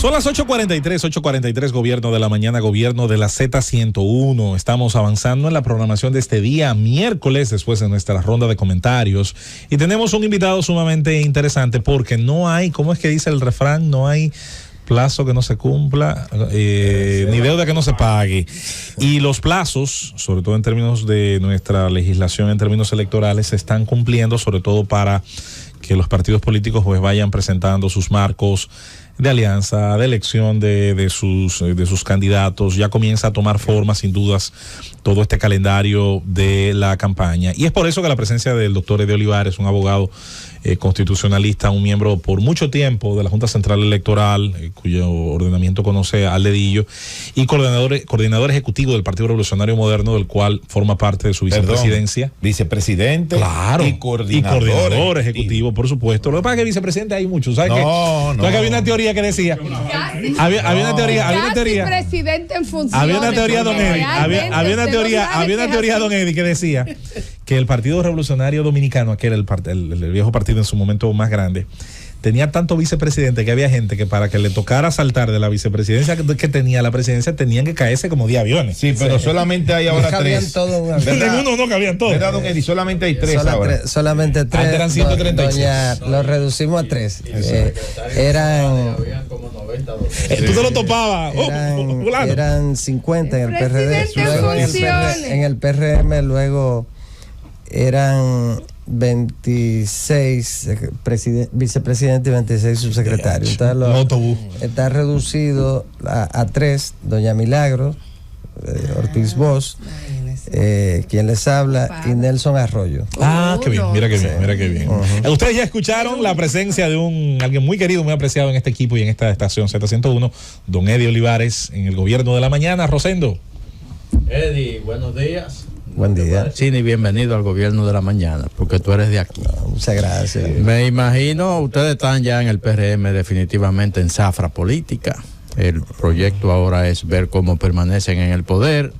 Son las 8:43, gobierno de la mañana, gobierno de la Z101. Estamos avanzando en la programación de este día, miércoles, después de nuestra ronda de comentarios. Y tenemos un invitado sumamente interesante porque no hay, ¿cómo es que dice el refrán? No hay plazo que no se cumpla, ni deuda que no se pague. Y los plazos, sobre todo en términos de nuestra legislación, en términos electorales, se están cumpliendo, sobre todo para que los partidos políticos pues vayan presentando sus marcos de alianza, de elección de sus candidatos. Ya comienza a tomar forma, sin dudas, todo este calendario de la campaña. Y es por eso que la presencia del doctor Eddie Olivares, un abogado constitucionalista, un miembro por mucho tiempo de la Junta Central Electoral, cuyo ordenamiento conoce al dedillo, y coordinador ejecutivo del Partido Revolucionario Moderno, del cual forma parte de su vicepresidencia. Vicepresidente, claro, y coordinador ejecutivo, por supuesto. Lo que pasa es que vicepresidente hay muchos, ¿sabes? No. Que había una teoría que decía, había una teoría, presidente en funciones. había una teoría, don Eddie, había una teoría, don Eddie, que decía que el Partido Revolucionario Dominicano, que era el viejo partido en su momento más grande, tenía tanto vicepresidente que había gente que para que le tocara saltar de la vicepresidencia que tenía la presidencia, tenían que caerse como 10 aviones. Sí, pero solamente hay ahora 3. Ninguno no cabían todos. ¿Verdad, don Eddie? Solamente hay 3 ahora. Solamente 3. Eran 136. Lo reducimos a 3. Eran como 90. Tú te lo topabas. Eran 50 en el PRD. Luego en el PRM, luego eran 26 vicepresidentes y 26 subsecretarios. Entonces está reducido a 3. Doña Milagro Ortiz Bosch, quien les habla, y Nelson Arroyo. Qué bien, mira qué bien. Ustedes ya escucharon la presencia de alguien muy querido, muy apreciado en este equipo y en esta estación Z101, don Eddie Olivares, en el gobierno de la mañana. Rosendo. Eddie, buenos días. Buen día. Chini, bienvenido al gobierno de la mañana, porque tú eres de aquí. Muchas gracias. Me imagino, ustedes están ya en el PRM definitivamente en zafra política. El proyecto ahora es ver cómo permanecen en el poder.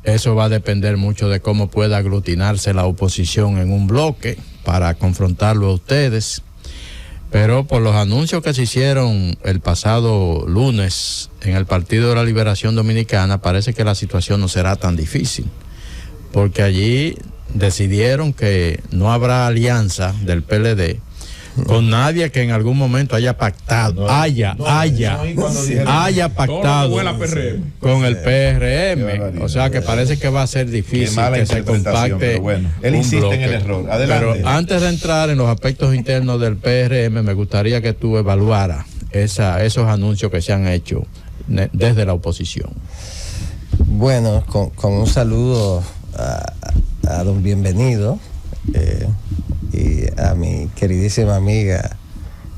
Eso va a depender mucho de cómo pueda aglutinarse la oposición en un bloque para confrontarlo a ustedes. Pero por los anuncios que se hicieron el pasado lunes en el Partido de la Liberación Dominicana, parece que la situación no será tan difícil. Porque allí decidieron que no habrá alianza del PLD con nadie que en algún momento haya pactado, haya pactado con el PRM. O sea que parece que va a ser difícil que se compacte. Bueno, él insiste en el error. Adelante. Pero antes de entrar en los aspectos internos del PRM, me gustaría que tú evaluaras esos anuncios que se han hecho desde la oposición. Bueno, con un saludo a don Bienvenido y a mi queridísima amiga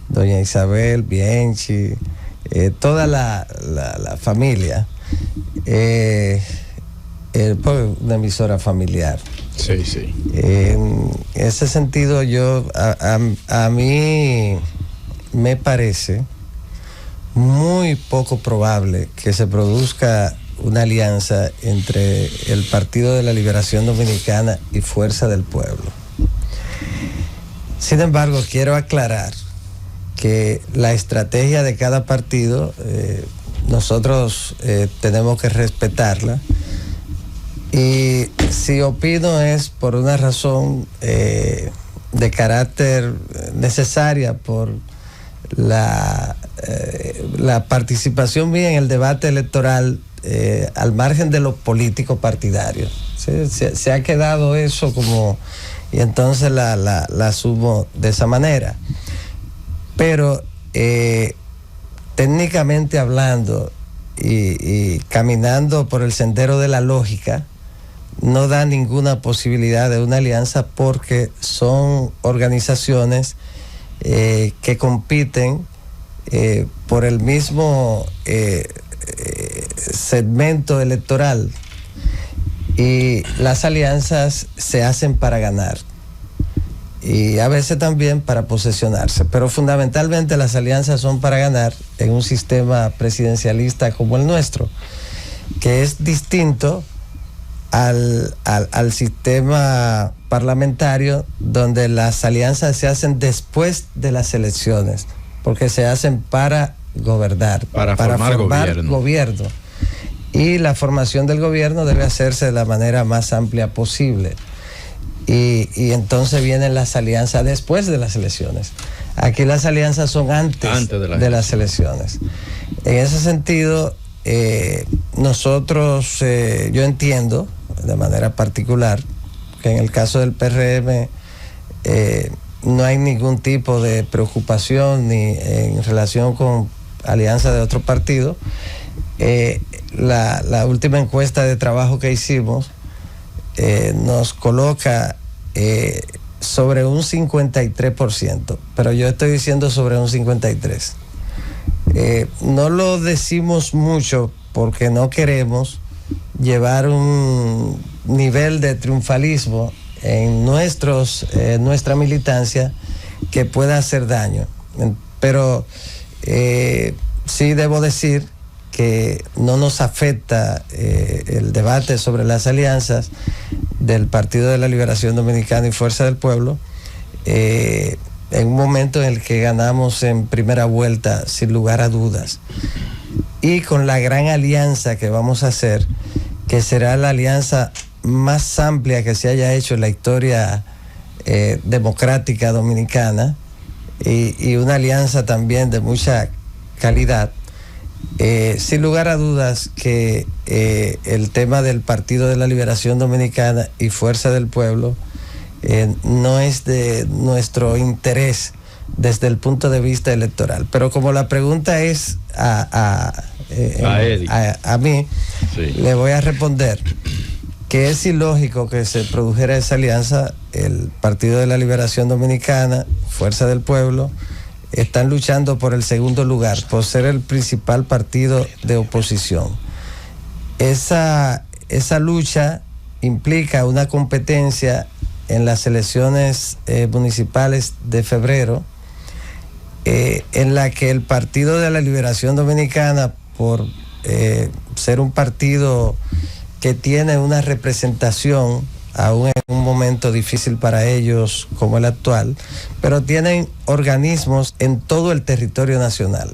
doña Isabel Bienchi, toda la familia, una emisora familiar. Sí. En ese sentido, a mí me parece muy poco probable que se produzca una alianza entre el Partido de la Liberación Dominicana y Fuerza del Pueblo. Sin embargo, quiero aclarar que la estrategia de cada partido, nosotros tenemos que respetarla, y si opino es por una razón de carácter necesaria, por la participación mía en el debate electoral, al margen de los políticos partidarios. ¿Sí? Se ha quedado eso como, y entonces la asumo de esa manera. Pero técnicamente hablando y caminando por el sendero de la lógica, no da ninguna posibilidad de una alianza, porque son organizaciones que compiten por el mismo segmento electoral, y las alianzas se hacen para ganar y a veces también para posesionarse, pero fundamentalmente las alianzas son para ganar en un sistema presidencialista como el nuestro, que es distinto al sistema parlamentario, donde las alianzas se hacen después de las elecciones, porque se hacen para gobernar, para formar gobierno. Y la formación del gobierno debe hacerse de la manera más amplia posible. Y entonces vienen las alianzas después de las elecciones. Aquí las alianzas son antes de las elecciones. En ese sentido, nosotros, yo entiendo de manera particular que en el caso del PRM no hay ningún tipo de preocupación ni en relación con alianza de otro partido. La última encuesta de trabajo que hicimos nos coloca sobre un 53%, pero yo estoy diciendo sobre un 53%. No lo decimos mucho porque no queremos llevar un nivel de triunfalismo en nuestra militancia que pueda hacer daño. Pero sí debo decir que no nos afecta el debate sobre las alianzas del Partido de la Liberación Dominicana y Fuerza del Pueblo en un momento en el que ganamos en primera vuelta sin lugar a dudas, y con la gran alianza que vamos a hacer, que será la alianza más amplia que se haya hecho en la historia democrática dominicana, y una alianza también de mucha calidad. Sin lugar a dudas que el tema del Partido de la Liberación Dominicana y Fuerza del Pueblo no es de nuestro interés desde el punto de vista electoral. Pero como la pregunta es a mí, sí, le voy a responder que es ilógico que se produjera esa alianza. El Partido de la Liberación Dominicana, Fuerza del Pueblo, están luchando por el segundo lugar, por ser el principal partido de oposición. Esa lucha implica una competencia en las elecciones municipales de febrero, en la que el Partido de la Liberación Dominicana, por ser un partido que tiene una representación, aún en un momento difícil para ellos como el actual, pero tienen organismos en todo el territorio nacional.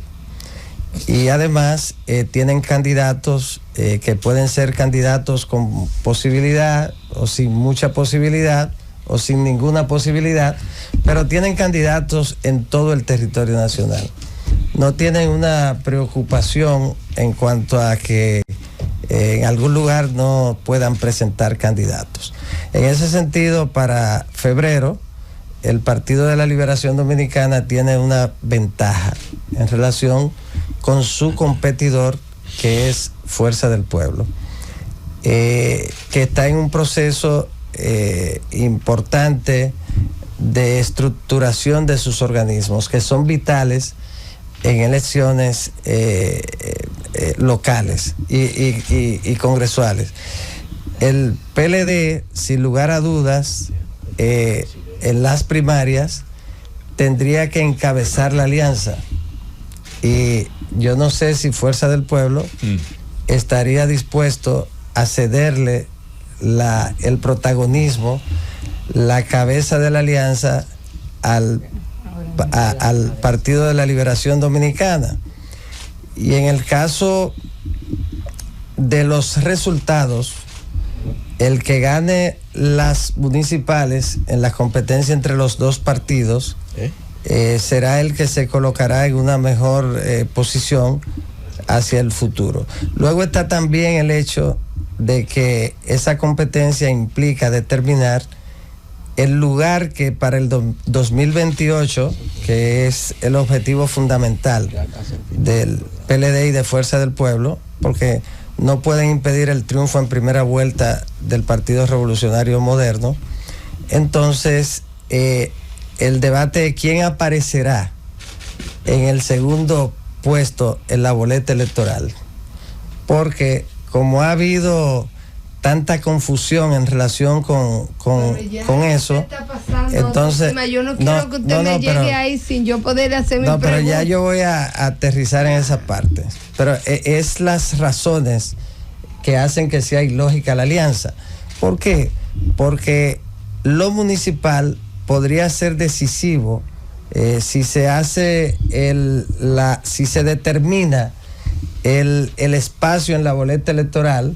Y además tienen candidatos que pueden ser candidatos con posibilidad o sin mucha posibilidad o sin ninguna posibilidad, pero tienen candidatos en todo el territorio nacional. No tienen una preocupación en cuanto a que en algún lugar no puedan presentar candidatos. En ese sentido, para febrero, el Partido de la Liberación Dominicana tiene una ventaja en relación con su competidor, que es Fuerza del Pueblo, que está en un proceso importante de estructuración de sus organismos, que son vitales en elecciones locales y congresuales. El PLD, sin lugar a dudas, en las primarias tendría que encabezar la alianza, y yo no sé si Fuerza del Pueblo estaría dispuesto a cederle el protagonismo, la cabeza de la alianza al Partido de la Liberación Dominicana. Y en el caso de los resultados, el que gane las municipales en la competencia entre los dos partidos será el que se colocará en una mejor posición hacia el futuro. Luego está también el hecho de que esa competencia implica determinar el lugar que para el 2028, que es el objetivo fundamental del PLD y de Fuerza del Pueblo, porque no pueden impedir el triunfo en primera vuelta del Partido Revolucionario Moderno. Entonces, el debate de quién aparecerá en el segundo puesto en la boleta electoral, porque como ha habido tanta confusión en relación con eso, entonces yo no quiero que usted me llegue ahí sin yo poder hacer mi pregunta. Pero ya yo voy a aterrizar en esa parte, pero es las razones que hacen que sea ilógica la alianza. ¿Por qué? Porque lo municipal podría ser decisivo Si se hace si se determina el espacio en la boleta electoral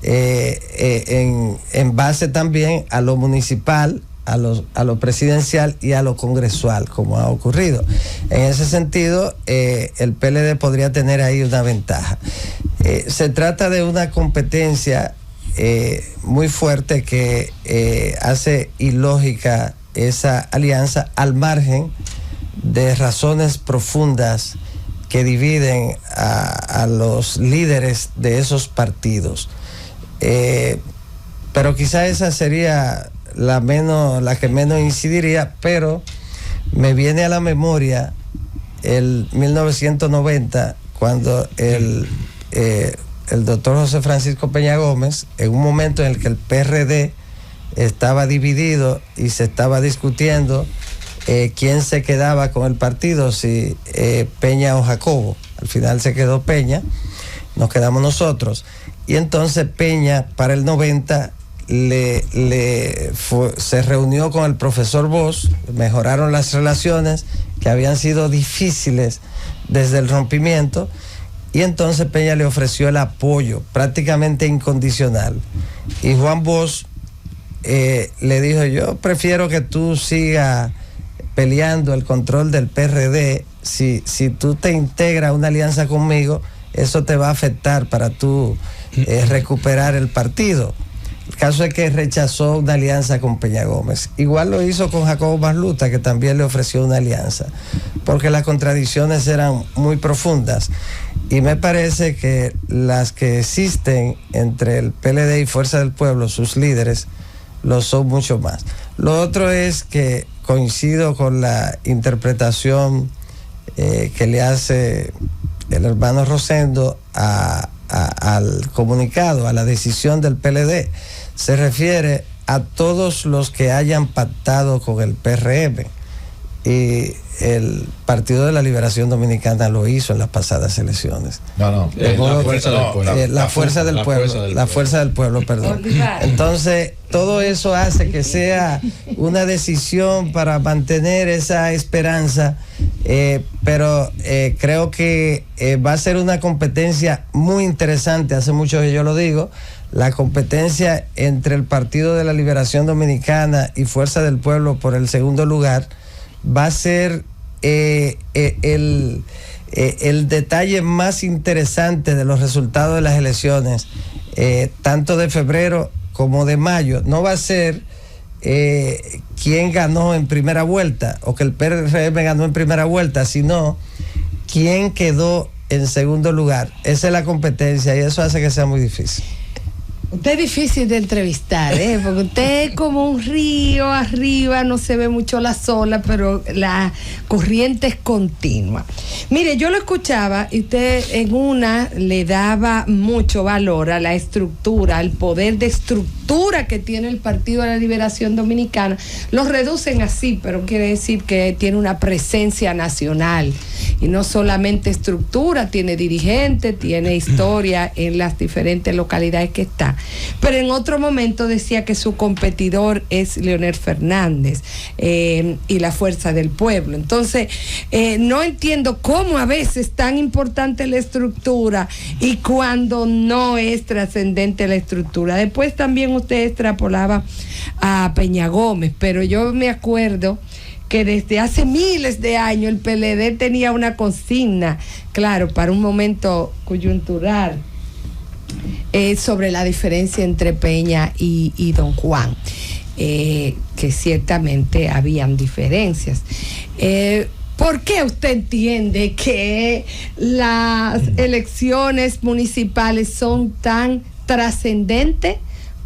en base también a lo municipal, a lo presidencial y a lo congresual, como ha ocurrido. En ese sentido, el PLD podría tener ahí una ventaja. Se trata de una competencia muy fuerte que hace ilógica esa alianza, al margen de razones profundas que dividen a los líderes de esos partidos. Pero quizá esa sería la que menos incidiría, pero me viene a la memoria el 1990, cuando el doctor José Francisco Peña Gómez, en un momento en el que el PRD estaba dividido y se estaba discutiendo quién se quedaba con el partido, si Peña o Jacobo. Al final se quedó Peña, nos quedamos nosotros. Y entonces Peña, para el 90, se reunió con el profesor Bosch, mejoraron las relaciones que habían sido difíciles desde el rompimiento, y entonces Peña le ofreció el apoyo prácticamente incondicional. Y Juan Bosch le dijo: yo prefiero que tú sigas peleando el control del PRD. Si tú te integras a una alianza conmigo, eso te va a afectar para tú recuperar el partido. El caso es que rechazó una alianza con Peña Gómez. Igual lo hizo con Jacobo Masluta, que también le ofreció una alianza, porque las contradicciones eran muy profundas. Y me parece que las que existen entre el PLD y Fuerza del Pueblo, sus líderes, lo son mucho más. Lo otro es que coincido con la interpretación que le hace el hermano Rosendo al comunicado, a la decisión del PLD. Se refiere a todos los que hayan pactado con el PRM, y el Partido de la Liberación Dominicana lo hizo en las pasadas elecciones. La fuerza del pueblo, perdón. Entonces, todo eso hace que sea una decisión para mantener esa esperanza, pero creo que va a ser una competencia muy interesante. Hace mucho que yo lo digo. La competencia entre el Partido de la Liberación Dominicana y Fuerza del Pueblo por el segundo lugar va a ser el detalle más interesante de los resultados de las elecciones, tanto de febrero como de mayo. No va a ser quién ganó en primera vuelta o que el PRM ganó en primera vuelta, sino quién quedó en segundo lugar. Esa es la competencia, y eso hace que sea muy difícil. Usted es difícil de entrevistar, porque usted es como un río arriba, no se ve mucho la olas, pero la corriente es continua. Mire, yo lo escuchaba y usted en una le daba mucho valor a la estructura, al poder de estructura que tiene el Partido de la Liberación Dominicana. Lo reducen así, pero quiere decir que tiene una presencia nacional. Y no solamente estructura, tiene dirigentes, tiene historia en las diferentes localidades que está. Pero en otro momento decía que su competidor es Leonel Fernández y la Fuerza del Pueblo. Entonces, no entiendo cómo a veces es tan importante la estructura y cuando no es trascendente la estructura. Después también usted extrapolaba a Peña Gómez, pero yo me acuerdo que desde hace miles de años el PLD tenía una consigna, claro, para un momento coyuntural, sobre la diferencia entre Peña y Don Juan, que ciertamente habían diferencias. ¿Por qué usted entiende que las elecciones municipales son tan trascendentes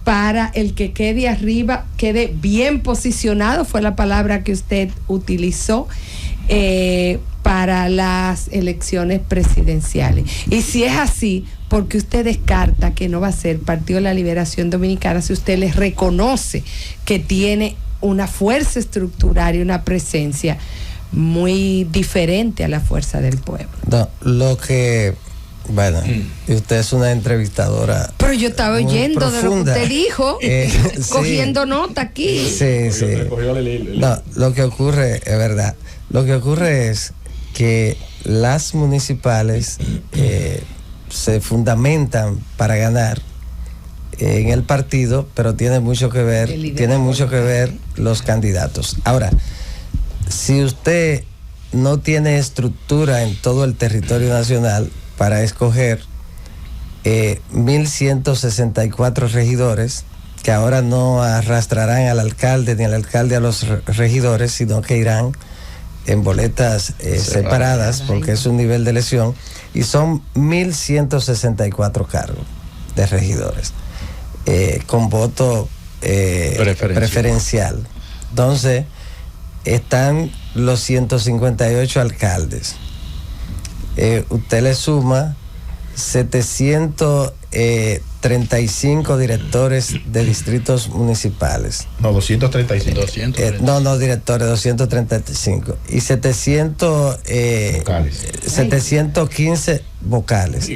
para el que quede arriba, quede bien posicionado, fue la palabra que usted utilizó, para las elecciones presidenciales? Y si es así, ¿por qué usted descarta que no va a ser Partido de la Liberación Dominicana si usted les reconoce que tiene una fuerza estructural y una presencia muy diferente a la Fuerza del Pueblo? No, lo que Bueno, y usted es una entrevistadora. Pero yo estaba oyendo de lo que usted dijo, cogiendo nota aquí. Sí. No, lo que ocurre, es verdad, lo que ocurre es que las municipales se fundamentan para ganar en el partido, pero tiene mucho que ver los candidatos. Ahora, si usted no tiene estructura en todo el territorio nacional para escoger 1.164 regidores, que ahora no arrastrarán al alcalde ni al alcalde a los regidores, sino que irán en boletas separadas, porque es un nivel de elección, y son 1.164 cargos de regidores, con voto preferencial. Entonces, están los 158 alcaldes. Usted le suma 735 directores de distritos municipales. No, 235. Directores, 235. Y 715 vocales.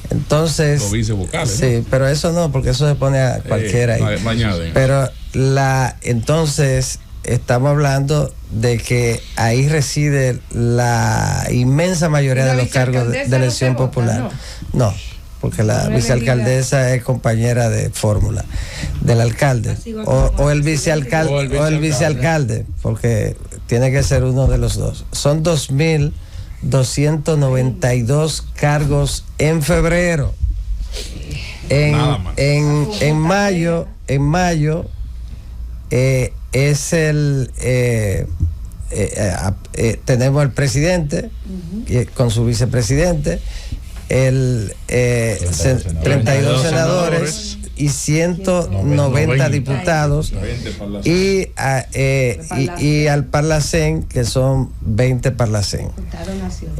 Entonces, los vicevocales. Sí, ¿no? Pero eso no, porque eso se pone a cualquiera ahí. Pero entonces estamos hablando de que ahí reside la inmensa mayoría de los cargos de elección popular. No, porque la vicealcaldesa es compañera de fórmula del alcalde o el vicealcalde, porque tiene que ser uno de los dos. Son 2.292 cargos en febrero. En mayo es tenemos el presidente con su vicepresidente, 32 senadores y 190 diputados y al Parlacén, que son 20 Parlacén.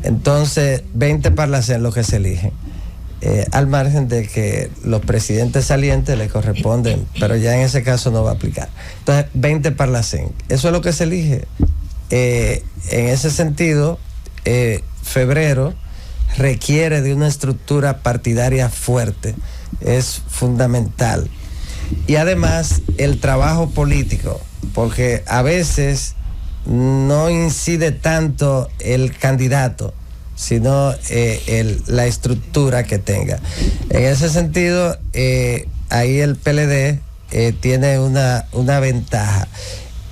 Entonces 20 Parlacén lo que se eligen, al margen de que los presidentes salientes le corresponden, pero ya en ese caso no va a aplicar. Entonces 20 Parlacén, eso es lo que se elige. En ese sentido, febrero requiere de una estructura partidaria fuerte, es fundamental. Y además el trabajo político, porque a veces no incide tanto el candidato, sino la estructura que tenga. En ese sentido, ahí el PLD tiene una ventaja.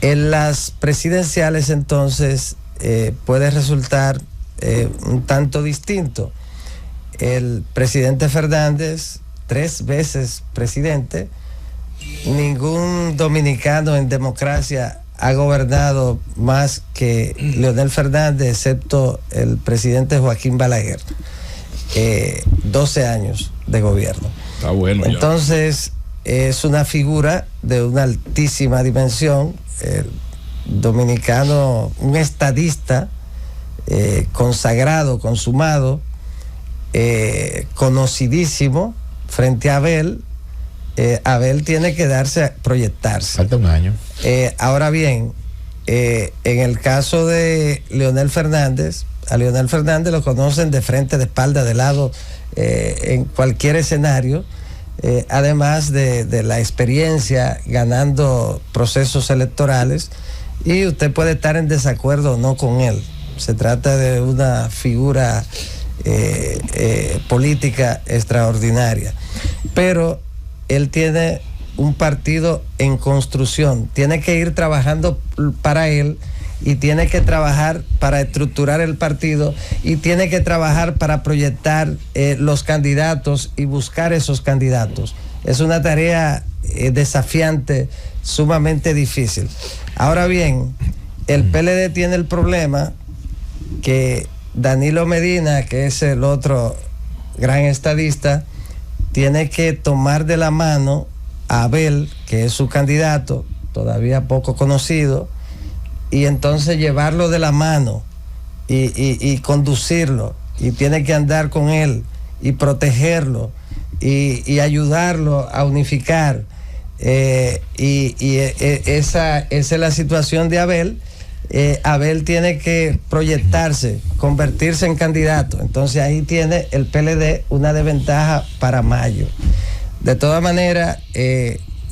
En las presidenciales, entonces, puede resultar un tanto distinto. El presidente Fernández, 3 veces presidente, ningún dominicano en democracia ha gobernado más que Leonel Fernández, excepto el presidente Joaquín Balaguer. 12 años de gobierno. Está bueno. Entonces, es una figura de una altísima dimensión. El dominicano, un estadista consagrado, consumado, conocidísimo frente a Abel. Abel tiene que proyectarse. Falta un año. Ahora bien, en el caso de Leonel Fernández, a Leonel Fernández lo conocen de frente, de espalda, de lado, en cualquier escenario, además de la experiencia ganando procesos electorales, y usted puede estar en desacuerdo o no con él. Se trata de una figura política extraordinaria, pero él tiene un partido en construcción, tiene que ir trabajando para él, y tiene que trabajar para estructurar el partido, y tiene que trabajar para proyectar los candidatos y buscar esos candidatos. Es una tarea desafiante, sumamente difícil. Ahora bien, el PLD tiene el problema que Danilo Medina, que es el otro gran estadista, tiene que tomar de la mano a Abel, que es su candidato, todavía poco conocido, y entonces llevarlo de la mano y conducirlo, y tiene que andar con él y protegerlo y ayudarlo a unificar. Esa es la situación de Abel, Abel tiene que proyectarse, convertirse en candidato. Entonces ahí tiene el PLD una desventaja para mayo. De todas maneras,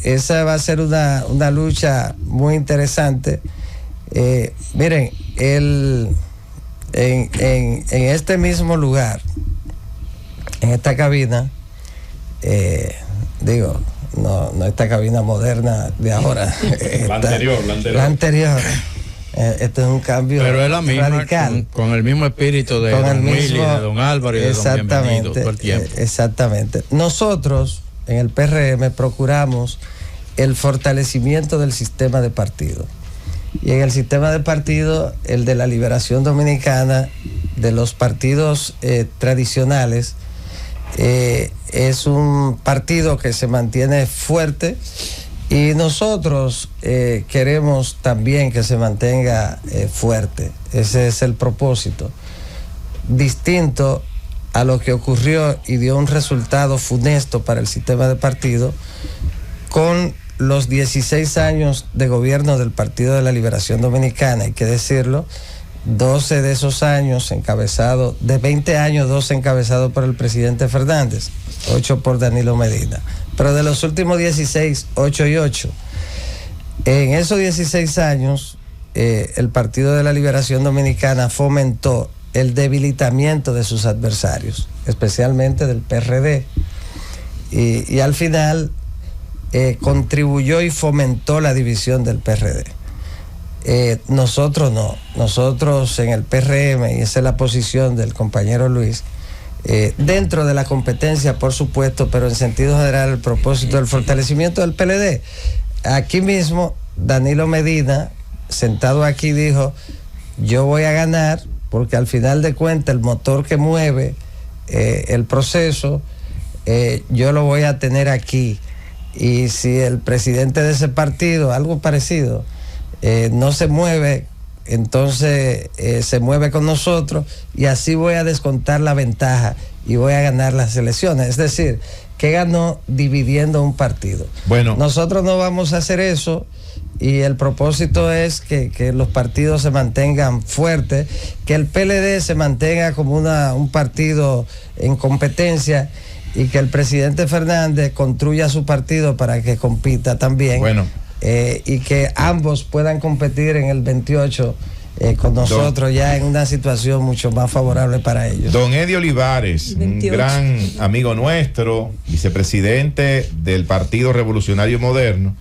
esa va a ser una lucha muy interesante. Miren, en este mismo lugar, en esta cabina, no esta cabina moderna de ahora. La anterior. Esto es un cambio pero es la misma, radical. Con el mismo espíritu de don Willy, de don Álvaro y de don Bienvenido todo el tiempo. Exactamente. Nosotros en el PRM procuramos el fortalecimiento del sistema de partido. Y en el sistema de partido, el de la Liberación Dominicana, de los partidos tradicionales, es un partido que se mantiene fuerte. Y nosotros queremos también que se mantenga fuerte. Ese es el propósito. Distinto a lo que ocurrió y dio un resultado funesto para el sistema de partido con los 16 años de gobierno del Partido de la Liberación Dominicana, hay que decirlo, 12 de esos años encabezados, de 20 años, 12 encabezados por el presidente Fernández, 8 por Danilo Medina. Pero de los últimos 16, 8 y 8. En esos 16 años, el Partido de la Liberación Dominicana fomentó el debilitamiento de sus adversarios, especialmente del PRD. Y al final contribuyó y fomentó la división del PRD. Nosotros no. Nosotros en el PRM, y esa es la posición del compañero Luis, dentro de la competencia, por supuesto, pero en sentido general, el propósito del fortalecimiento del PLD. Aquí mismo, Danilo Medina, sentado aquí, dijo: yo voy a ganar, porque al final de cuentas, el motor que mueve el proceso, yo lo voy a tener aquí. Y si el presidente de ese partido, algo parecido, no se mueve, entonces se mueve con nosotros, y así voy a descontar la ventaja y voy a ganar las elecciones. Es decir, que ganó dividiendo un partido. Bueno, nosotros no vamos a hacer eso, y el propósito es que los partidos se mantengan fuertes, que el PLD se mantenga como un partido en competencia, y que el presidente Fernández construya su partido para que compita también. Bueno. Y que ambos puedan competir en el 28 con nosotros, ya en una situación mucho más favorable para ellos. Don Eddie Olivares, 28. Un gran amigo nuestro, vicepresidente del Partido Revolucionario Moderno.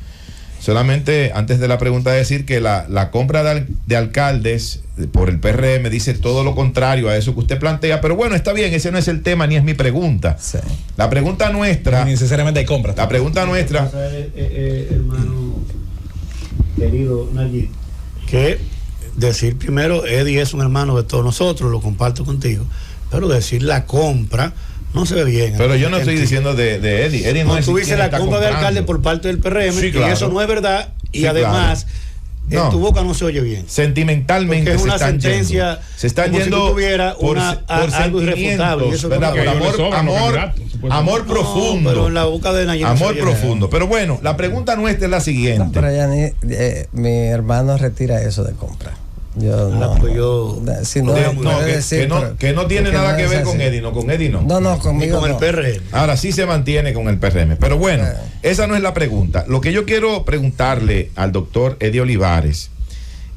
Solamente antes de la pregunta decir que la compra de alcaldes por el PRM dice todo lo contrario a eso que usted plantea, pero bueno, está bien, ese no es el tema ni es mi pregunta. Sí. La pregunta nuestra... Ni necesariamente hay compras. La pregunta nuestra... hermano querido Nayib, que decir primero, Eddie es un hermano de todos nosotros, lo comparto contigo, pero decir la compra no se ve bien. Pero yo no estoy diciendo de Eddie. Eddie no es tú dices la compra de alcalde por parte del PRM, sí, claro. Y eso no es verdad, y sí, además... Claro. En tu boca no se oye bien. Sentimentalmente es una sentencia. Se están yendo si tuviera por algo irrefutable. Y eso ¿verdad? Por amor profundo. Pero en la boca de Nayib amor profundo. Pero bueno, la pregunta nuestra es la siguiente. No, pero ya mi hermano retira eso de compra. Yo que no tiene nada que ver con Eddie, no, con Eddie no. No, conmigo ni con el PRM. Ahora sí se mantiene con el PRM. Pero bueno, esa no es la pregunta. Lo que yo quiero preguntarle al doctor Eddie Olivares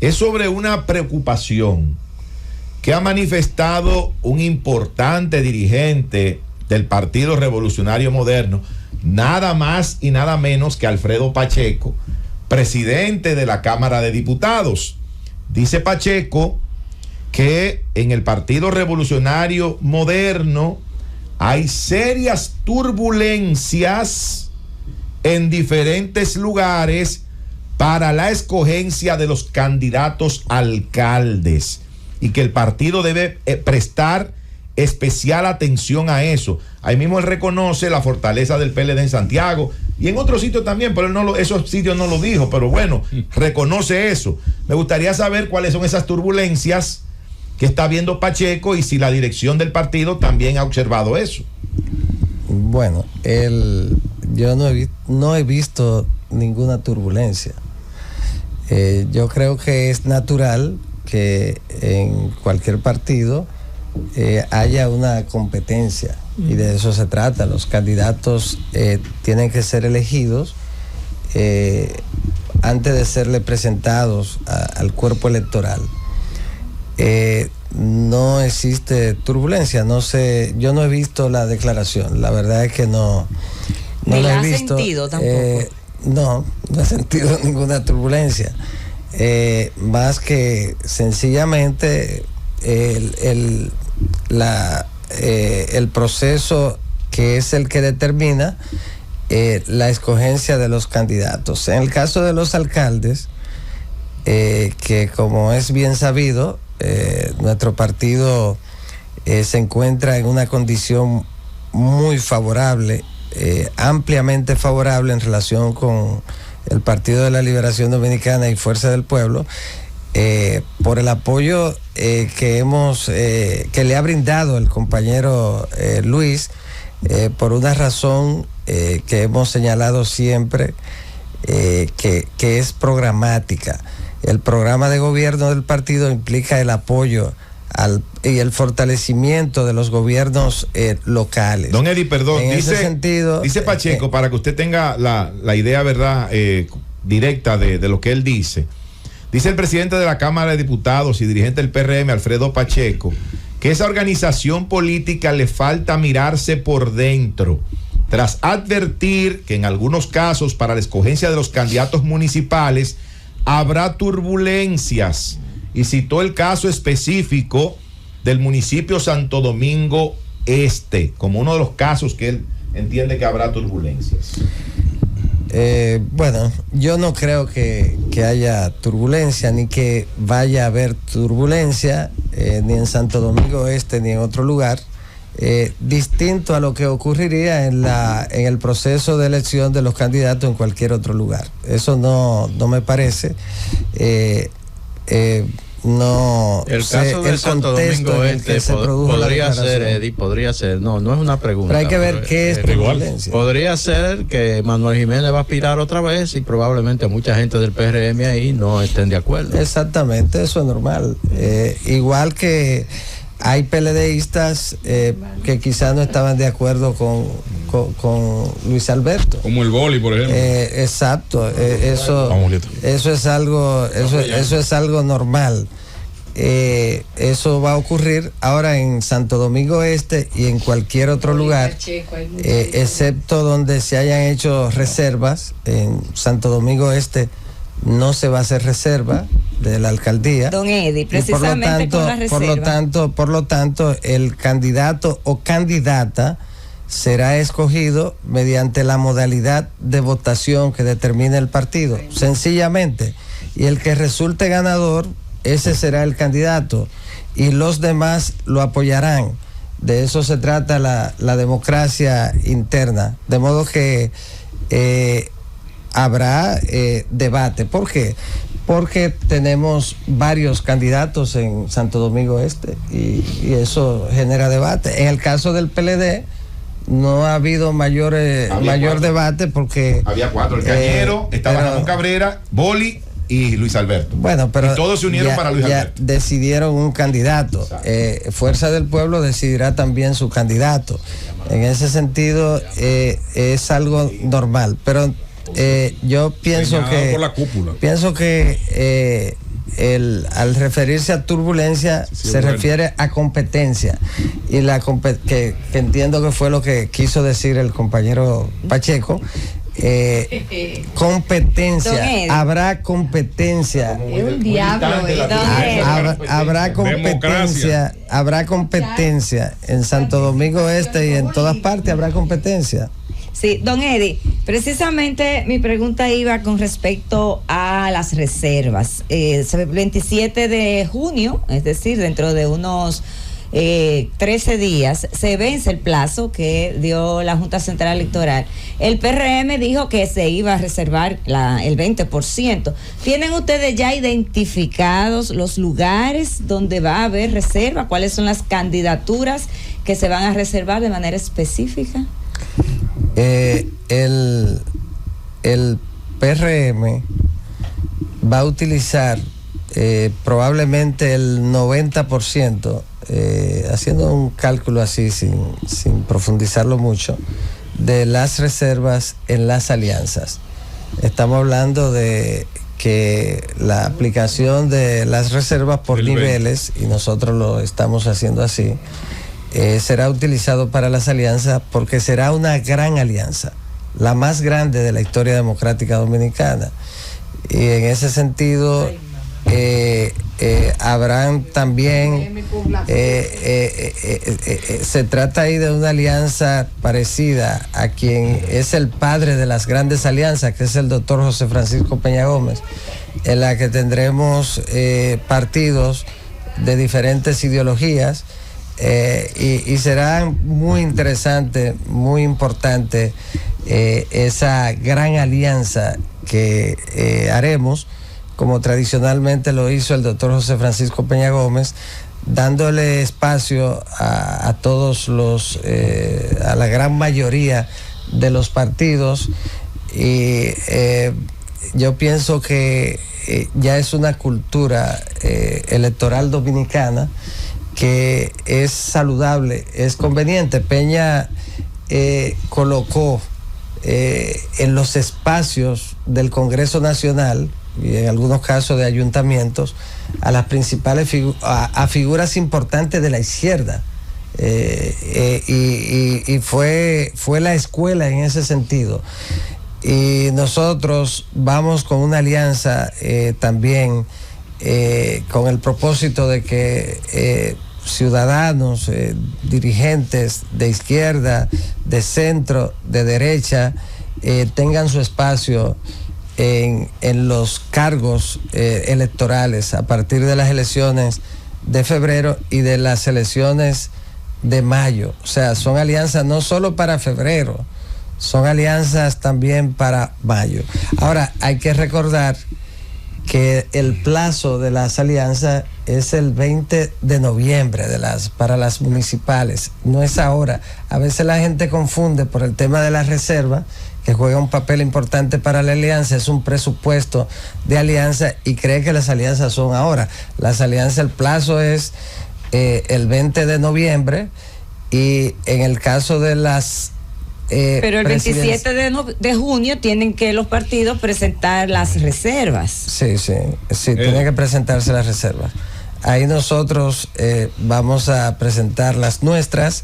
es sobre una preocupación que ha manifestado un importante dirigente del Partido Revolucionario Moderno, nada más y nada menos que Alfredo Pacheco, presidente de la Cámara de Diputados. Dice Pacheco que en el Partido Revolucionario Moderno hay serias turbulencias en diferentes lugares para la escogencia de los candidatos alcaldes y que el partido debe prestar especial atención a eso. Ahí mismo él reconoce la fortaleza del PLD en Santiago y en otros sitios también, pero él esos sitios no lo dijo, pero bueno, reconoce eso. Me gustaría saber cuáles son esas turbulencias que está viendo Pacheco y si la dirección del partido también ha observado eso. Bueno, yo no he visto ninguna turbulencia. Yo creo que es natural que en cualquier partido haya una competencia, y de eso se trata. Los candidatos tienen que ser elegidos antes de serle presentados al cuerpo electoral. No existe turbulencia, no sé, yo no he visto la declaración, la verdad es que no la he visto. Sentido tampoco. No he sentido ninguna turbulencia, más que sencillamente el proceso que es el que determina la escogencia de los candidatos. En el caso de los alcaldes, que como es bien sabido, nuestro partido se encuentra en una condición muy favorable, ampliamente favorable en relación con el Partido de la Liberación Dominicana y Fuerza del Pueblo, por el apoyo que le ha brindado el compañero Luis, por una razón que hemos señalado siempre, que es programática. El programa de gobierno del partido implica el apoyo y el fortalecimiento de los gobiernos locales. Don Eddie, perdón, dice Pacheco, para que usted tenga la idea, ¿verdad?, directa de lo que él dice. Dice el presidente de la Cámara de Diputados y dirigente del PRM, Alfredo Pacheco, que esa organización política le falta mirarse por dentro, tras advertir que en algunos casos para la escogencia de los candidatos municipales habrá turbulencias, y citó el caso específico del municipio Santo Domingo Este como uno de los casos que él entiende que habrá turbulencias. Bueno, yo no creo que haya turbulencia, ni que vaya a haber turbulencia, ni en Santo Domingo Este ni en otro lugar, distinto a lo que ocurriría en el proceso de elección de los candidatos en cualquier otro lugar. Eso no me parece. No el caso de Santo Domingo Este podría ser, Eddie, podría ser, no es una pregunta, pero hay que ver qué es turbulencia. Podría ser que Manuel Jiménez va a aspirar otra vez y probablemente mucha gente del PRM ahí no estén de acuerdo. Exactamente, eso es normal. Igual que hay PLDistas que quizás no estaban de acuerdo con Luis Alberto. Como el boli, por ejemplo. Exacto, eso es algo normal. Eso va a ocurrir ahora en Santo Domingo Este y en cualquier otro lugar, excepto donde se hayan hecho reservas. En Santo Domingo Este no se va a hacer reserva de la alcaldía. Don Eddie, precisamente con la reserva. Por lo tanto, el candidato o candidata será escogido mediante la modalidad de votación que determine el partido, sencillamente. Y el que resulte ganador, ese será el candidato, y los demás lo apoyarán. De eso se trata la democracia interna. De modo que habrá debate. ¿Por qué? Porque tenemos varios candidatos en Santo Domingo Este y eso genera debate. En el caso del PLD no ha habido mayor debate porque había 4, el Cañero, estaba Ramón Cabrera, Boli y Luis Alberto. Bueno, pero y todos se unieron para Luis Alberto. Decidieron un candidato. Fuerza del Pueblo decidirá también su candidato. En ese sentido es algo normal, pero yo pienso que al referirse a turbulencia se refiere a competencia, y que entiendo que fue lo que quiso decir el compañero Pacheco. Competencia, habrá competencia, habrá competencia en Santo Domingo Este y en todas partes habrá competencia. Sí, don Eddie, precisamente mi pregunta iba con respecto a las reservas. 27 de junio, es decir, dentro de unos 13 días, se vence el plazo que dio la Junta Central Electoral. El PRM dijo que se iba a reservar el 20%. ¿Tienen ustedes ya identificados los lugares donde va a haber reserva? ¿Cuáles son las candidaturas que se van a reservar de manera específica? El PRM va a utilizar probablemente el 90%, haciendo un cálculo así sin profundizarlo mucho, de las reservas en las alianzas. Estamos hablando de que la aplicación de las reservas por niveles, y nosotros lo estamos haciendo así, será utilizado para las alianzas porque será una gran alianza, la más grande de la historia democrática dominicana. Y en ese sentido habrán también, se trata ahí de una alianza parecida a quien es el padre de las grandes alianzas, que es el doctor José Francisco Peña Gómez, en la que tendremos partidos de diferentes ideologías, y será muy interesante, muy importante esa gran alianza que haremos, como tradicionalmente lo hizo el doctor José Francisco Peña Gómez, dándole espacio a todos los, a la gran mayoría de los partidos, y yo pienso que ya es una cultura electoral dominicana que es saludable, es conveniente. Peña colocó en los espacios del Congreso Nacional y en algunos casos de ayuntamientos a las principales a figuras importantes de la izquierda, y fue la escuela en ese sentido. Y nosotros vamos con una alianza también con el propósito de que ciudadanos, dirigentes de izquierda, de centro, de derecha, tengan su espacio en los cargos electorales a partir de las elecciones de febrero y de las elecciones de mayo. O sea, son alianzas no solo para febrero, son alianzas también para mayo. Ahora, hay que recordar que el plazo de las alianzas es el 20 de noviembre para las municipales, no es ahora. A veces la gente confunde por el tema de la reserva, que juega un papel importante para la alianza, es un presupuesto de alianza, y cree que las alianzas son ahora. Las alianzas, el plazo es el 20 de noviembre, y en el caso de las pero el 27 de junio tienen que los partidos presentar las reservas. Sí, tienen que presentarse las reservas. Ahí nosotros vamos a presentar las nuestras.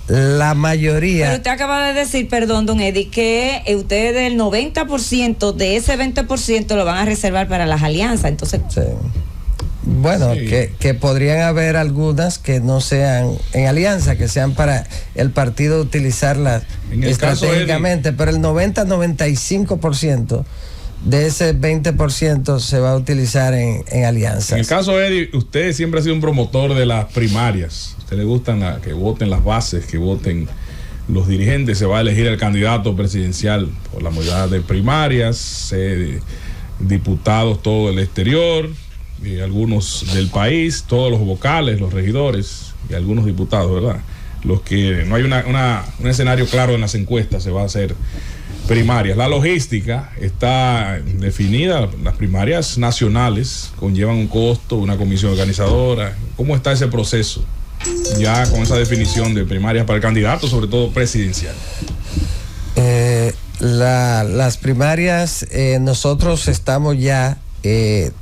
La mayoría... Pero usted acaba de decir, perdón, don Eddie, que ustedes el 90% de ese 20% lo van a reservar para las alianzas, entonces... Sí. Bueno, sí. Que podrían haber algunas que no sean en alianza, que sean para el partido utilizarlas estratégicamente, pero el 90-95% de ese 20% se va a utilizar en alianzas. En el caso de Eddie, usted siempre ha sido un promotor de las primarias. A usted le gustan que voten las bases, que voten los dirigentes. Se va a elegir el candidato presidencial por la modalidad de primarias, diputados todo el exterior, y algunos del país, todos los vocales, los regidores y algunos diputados, ¿verdad? Los que no hay un escenario claro en las encuestas, se va a hacer primarias. La logística está definida, las primarias nacionales conllevan un costo, una comisión organizadora. ¿Cómo está ese proceso ya con esa definición de primarias para el candidato, sobre todo presidencial? Las primarias, nosotros estamos ya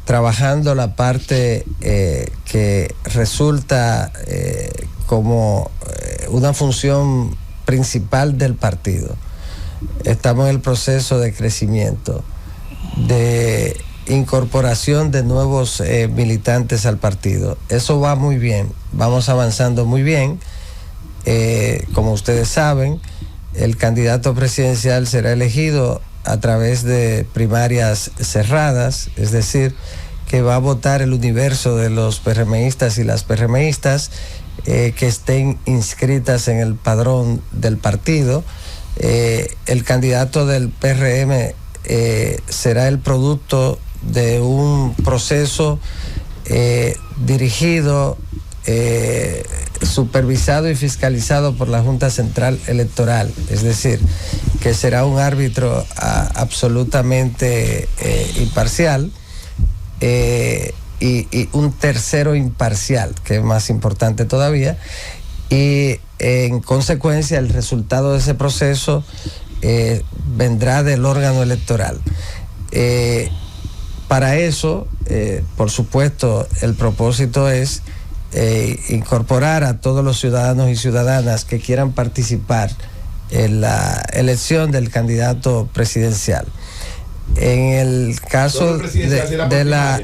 trabajando la parte que resulta como una función principal del partido. Estamos en el proceso de crecimiento, de incorporación de nuevos militantes al partido. Eso va muy bien, vamos avanzando muy bien. Como ustedes saben, el candidato presidencial será elegido a través de primarias cerradas, es decir, que va a votar el universo de los PRMistas y las PRMistas que estén inscritas en el padrón del partido. El candidato del PRM será el producto de un proceso dirigido, supervisado y fiscalizado por la Junta Central Electoral, es decir, que será un árbitro absolutamente imparcial, y un tercero imparcial, que es más importante todavía, y en consecuencia el resultado de ese proceso vendrá del órgano electoral. Para eso, por supuesto, el propósito es incorporar a todos los ciudadanos y ciudadanas que quieran participar en la elección del candidato presidencial. En el caso de la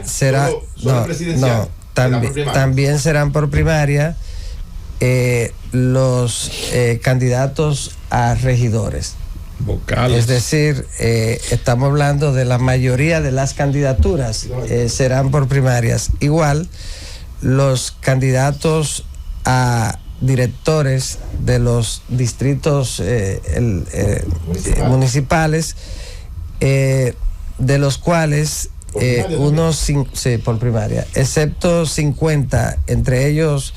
también serán por primaria los candidatos a regidores vocales. Es decir, estamos hablando de la mayoría de las candidaturas serán por primarias. Igual los candidatos a directores de los distritos municipales, de los cuales por primaria, excepto 50, entre ellos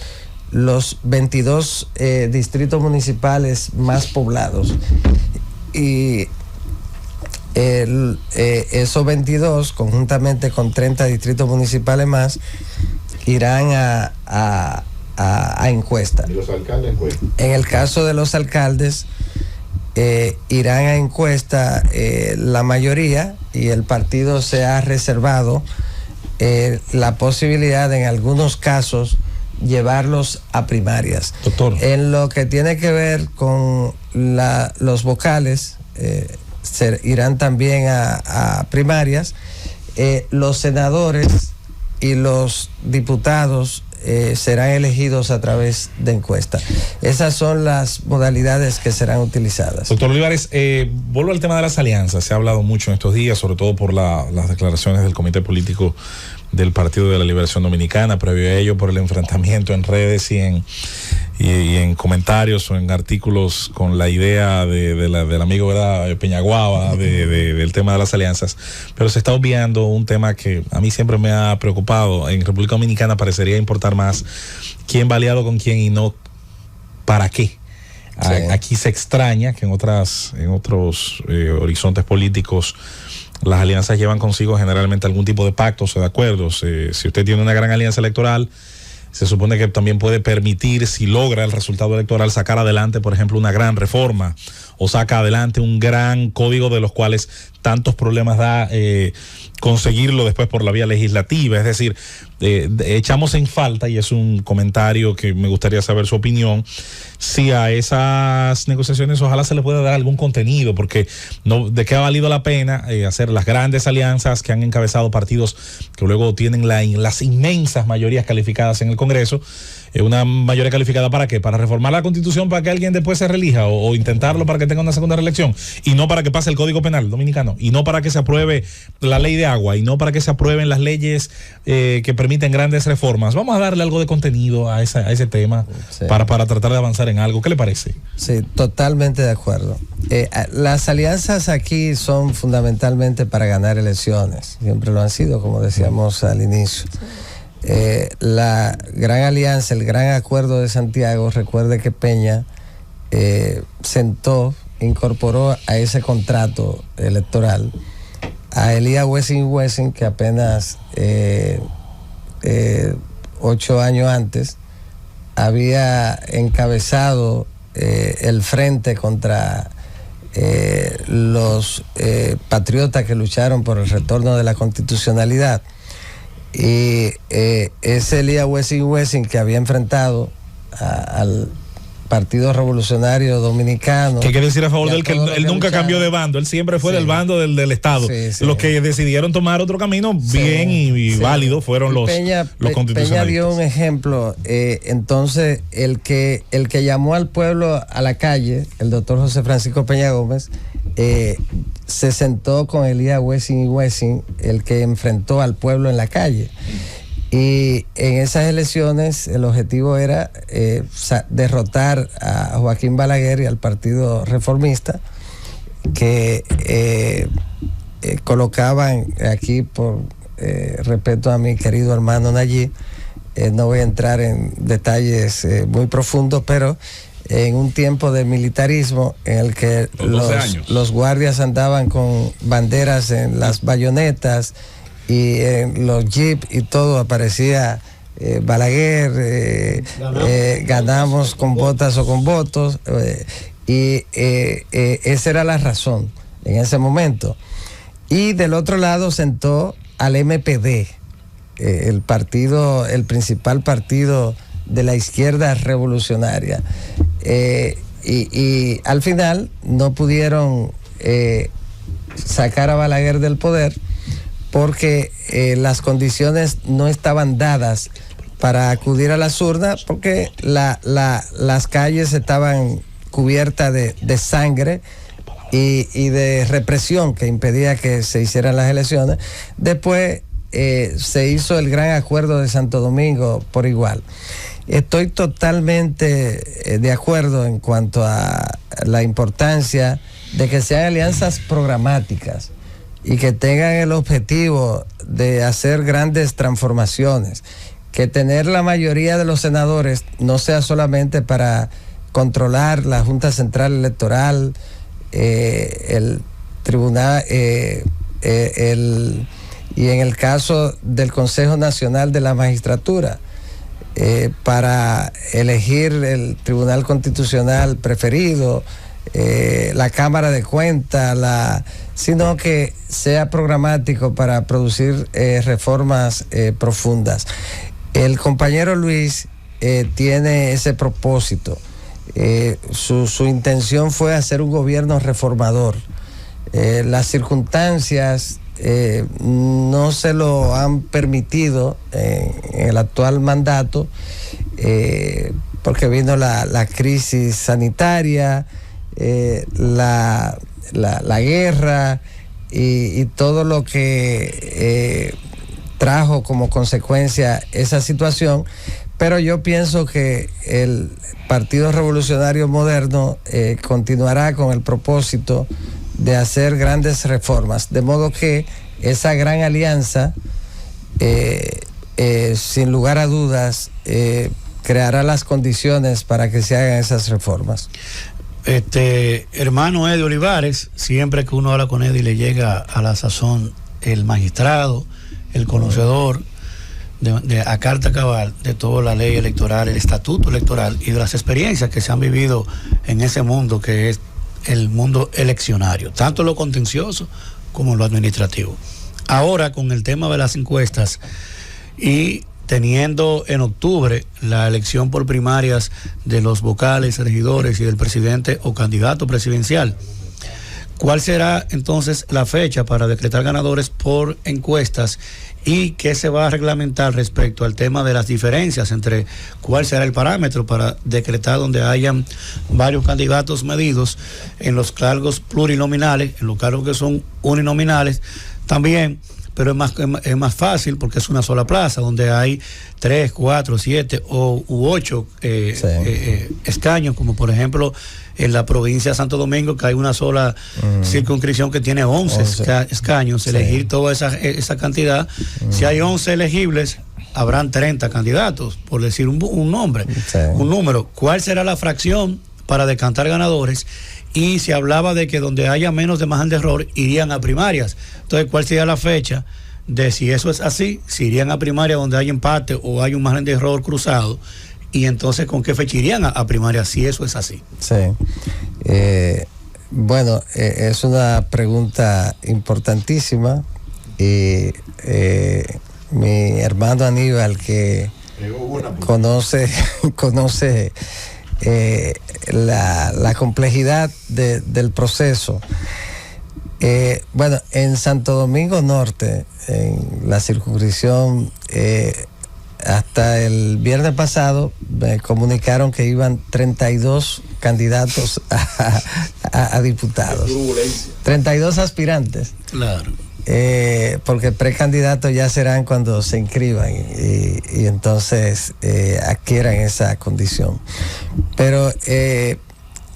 los 22 distritos municipales más poblados. Y esos 22, conjuntamente con 30 distritos municipales más, irán a encuesta. ¿Y los alcaldes encuesta? En el caso de los alcaldes, irán a encuesta la mayoría, y el partido se ha reservado la posibilidad de, en algunos casos, llevarlos a primarias. Doctor. En lo que tiene que ver con los vocales, irán también a primarias. Los senadores y los diputados serán elegidos a través de encuesta. Esas son las modalidades que serán utilizadas. Doctor Olivares, vuelvo al tema de las alianzas. Se ha hablado mucho en estos días, sobre todo por las declaraciones del Comité Político del Partido de la Liberación Dominicana, previo a ello por el enfrentamiento en redes y en comentarios o en artículos con la idea del amigo, ¿verdad?, Peñaguaba, del tema de las alianzas. Pero se está obviando un tema que a mí siempre me ha preocupado. En República Dominicana parecería importar más quién va aliado con quién y no para qué. Sí. Aquí se extraña que en otros horizontes políticos las alianzas llevan consigo generalmente algún tipo de pactos o de acuerdos. Si usted tiene una gran alianza electoral, se supone que también puede permitir, si logra el resultado electoral, sacar adelante, por ejemplo, una gran reforma o saca adelante un gran código de los cuales tantos problemas da conseguirlo después por la vía legislativa. Es decir, echamos en falta, y es un comentario que me gustaría saber su opinión, si a esas negociaciones ojalá se le pueda dar algún contenido, porque de qué ha valido la pena hacer las grandes alianzas que han encabezado partidos que luego tienen las inmensas mayorías calificadas en el Congreso. Una mayoría calificada ¿para qué? Para reformar la Constitución, para que alguien después se reelija, o intentarlo para que tenga una segunda reelección, y no para que pase el Código Penal dominicano, y no para que se apruebe la ley de agua, y no para que se aprueben las leyes que permiten grandes reformas. Vamos a darle algo de contenido a ese tema, sí, para tratar de avanzar en algo. ¿Qué le parece? Sí, totalmente de acuerdo. Las alianzas aquí son fundamentalmente para ganar elecciones, siempre lo han sido, como decíamos al inicio. La gran alianza, el gran acuerdo de Santiago, recuerde que Peña incorporó a ese contrato electoral a Elías Wessing, que apenas 8 años antes había encabezado el frente contra los patriotas que lucharon por el retorno de la constitucionalidad. Y ese Elías Wessing que había enfrentado al Partido Revolucionario Dominicano. Que hay que decir a favor de él que él nunca cambió de bando, él siempre fue del bando del Estado. Los que decidieron tomar otro camino bien y válido fueron los constitucionalistas. Peña dio un ejemplo. Entonces, el que llamó al pueblo a la calle, el doctor José Francisco Peña Gómez, se sentó con Elías Wessing, el que enfrentó al pueblo en la calle. Y en esas elecciones el objetivo era derrotar a Joaquín Balaguer y al Partido Reformista, que colocaban aquí, por respeto a mi querido hermano Nayib, no voy a entrar en detalles muy profundos, pero en un tiempo de militarismo en el que los guardias andaban con banderas en las bayonetas y en los jeeps y todo aparecía Balaguer, ganamos con botas o con votos, y esa era la razón en ese momento. Y del otro lado sentó al MPD, el principal partido de la izquierda revolucionaria, y al final no pudieron sacar a Balaguer del poder porque las condiciones no estaban dadas para acudir a las urnas, porque las calles estaban cubiertas de sangre y de represión que impedía que se hicieran las elecciones. Después se hizo el gran acuerdo de Santo Domingo por igual. Estoy totalmente de acuerdo en cuanto a la importancia de que sean alianzas programáticas y que tengan el objetivo de hacer grandes transformaciones, que tener la mayoría de los senadores no sea solamente para controlar la Junta Central Electoral, el tribunal, y en el caso del Consejo Nacional de la Magistratura, para elegir el Tribunal Constitucional preferido, la Cámara de Cuentas, sino que sea programático para producir reformas profundas. El compañero Luis tiene ese propósito. Su intención fue hacer un gobierno reformador. Las circunstancias no se lo han permitido en el actual mandato, porque vino la crisis sanitaria, la guerra y todo lo que trajo como consecuencia esa situación. Pero yo pienso que el Partido Revolucionario Moderno continuará con el propósito de hacer grandes reformas, de modo que esa gran alianza, sin lugar a dudas, creará las condiciones para que se hagan esas reformas. Hermano Eddie Olivares, siempre que uno habla con Eddie le llega a la sazón el magistrado, el conocedor a carta cabal de toda la ley electoral, el estatuto electoral y de las experiencias que se han vivido en ese mundo que es el mundo eleccionario, tanto lo contencioso como lo administrativo. Ahora, con el tema de las encuestas y teniendo en octubre la elección por primarias de los vocales, regidores y del presidente o candidato presidencial, ¿cuál será entonces la fecha para decretar ganadores por encuestas y qué se va a reglamentar respecto al tema de las diferencias entre cuál será el parámetro para decretar donde hayan varios candidatos medidos en los cargos plurinominales, en los cargos que son uninominales también? Pero es más fácil porque es una sola plaza donde hay 3, 4, 7 u 8 escaños, como por ejemplo en la provincia de Santo Domingo, que hay una sola circunscripción que tiene 11 escaños, elegir toda esa cantidad. Si hay 11 elegibles, habrán 30 candidatos, por decir un nombre, un número. ¿Cuál será la fracción para decantar ganadores? Y se hablaba de que donde haya menos de margen de error irían a primarias. Entonces, ¿cuál sería la fecha de si eso es así? Si irían a primaria donde hay empate o hay un margen de error cruzado, y entonces ¿con qué fecha irían a primaria si eso es así? Sí. Bueno, es una pregunta importantísima y mi hermano Aníbal, que conoce la complejidad del proceso. Bueno, en Santo Domingo Norte, en la circunscripción, hasta el viernes pasado me comunicaron que iban 32 candidatos a diputados. 32 aspirantes. Claro. Porque precandidatos ya serán cuando se inscriban y entonces adquieran esa condición. Pero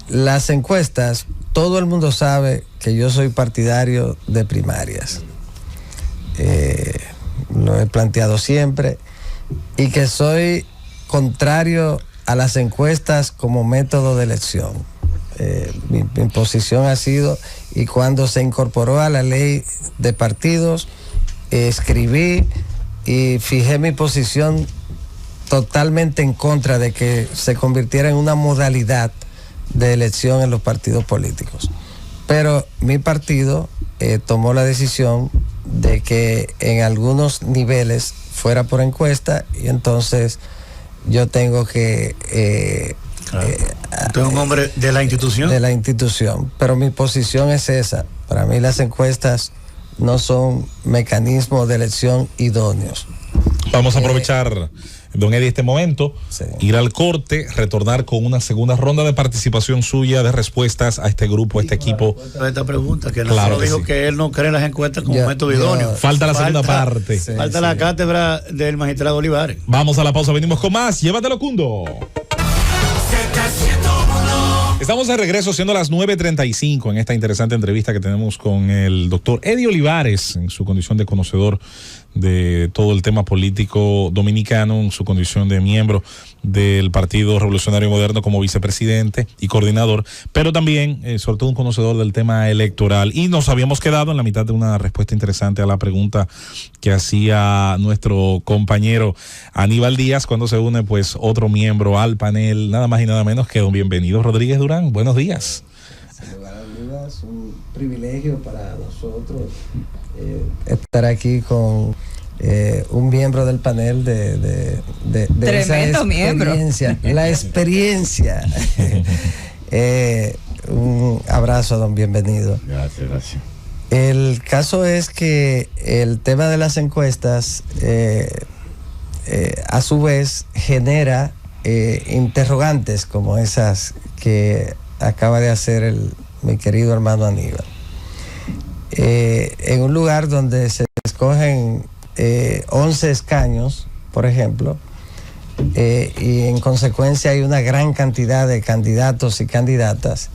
las encuestas, todo el mundo sabe que yo soy partidario de primarias. Lo he planteado siempre, y que soy contrario a las encuestas como método de elección. Mi posición ha sido, y cuando se incorporó a la ley de partidos, escribí y fijé mi posición totalmente en contra de que se convirtiera en una modalidad de elección en los partidos políticos. Pero mi partido tomó la decisión de que en algunos niveles fuera por encuesta, y entonces yo tengo que... Usted es un hombre de la institución. De la institución, pero mi posición es esa. Para mí las encuestas no son mecanismos de elección idóneos. Vamos a aprovechar, don Eddie, este momento, ir al corte, retornar con una segunda ronda de participación suya, de respuestas a este grupo, a este equipo. Esta pregunta, que claro dijo sí, que él no cree en las encuestas como método idóneo. Falta la segunda parte. Falta la cátedra del magistrado Olivares. Vamos a la pausa, venimos con más. Llévatelo, Cundo. Estamos de regreso siendo las 9:35 en esta interesante entrevista que tenemos con el doctor Eddie Olivares, en su condición de conocedor de todo el tema político dominicano, en su condición de miembro del Partido Revolucionario Moderno como vicepresidente y coordinador, pero también sobre todo un conocedor del tema electoral. Y nos habíamos quedado en la mitad de una respuesta interesante a la pregunta que hacía nuestro compañero Aníbal Díaz cuando se une pues otro miembro al panel, nada más y nada menos que don Bienvenido Rodríguez Durán. Buenos días. Sin lugar a dudas, un privilegio para nosotros estar aquí con un miembro del panel de tremendo miembro. La experiencia. Un abrazo a don Bienvenido. Gracias. El caso es que el tema de las encuestas a su vez genera interrogantes como esas que acaba de hacer mi querido hermano Aníbal. En un lugar donde se escogen 11 escaños, por ejemplo, y en consecuencia hay una gran cantidad de candidatos y candidatas,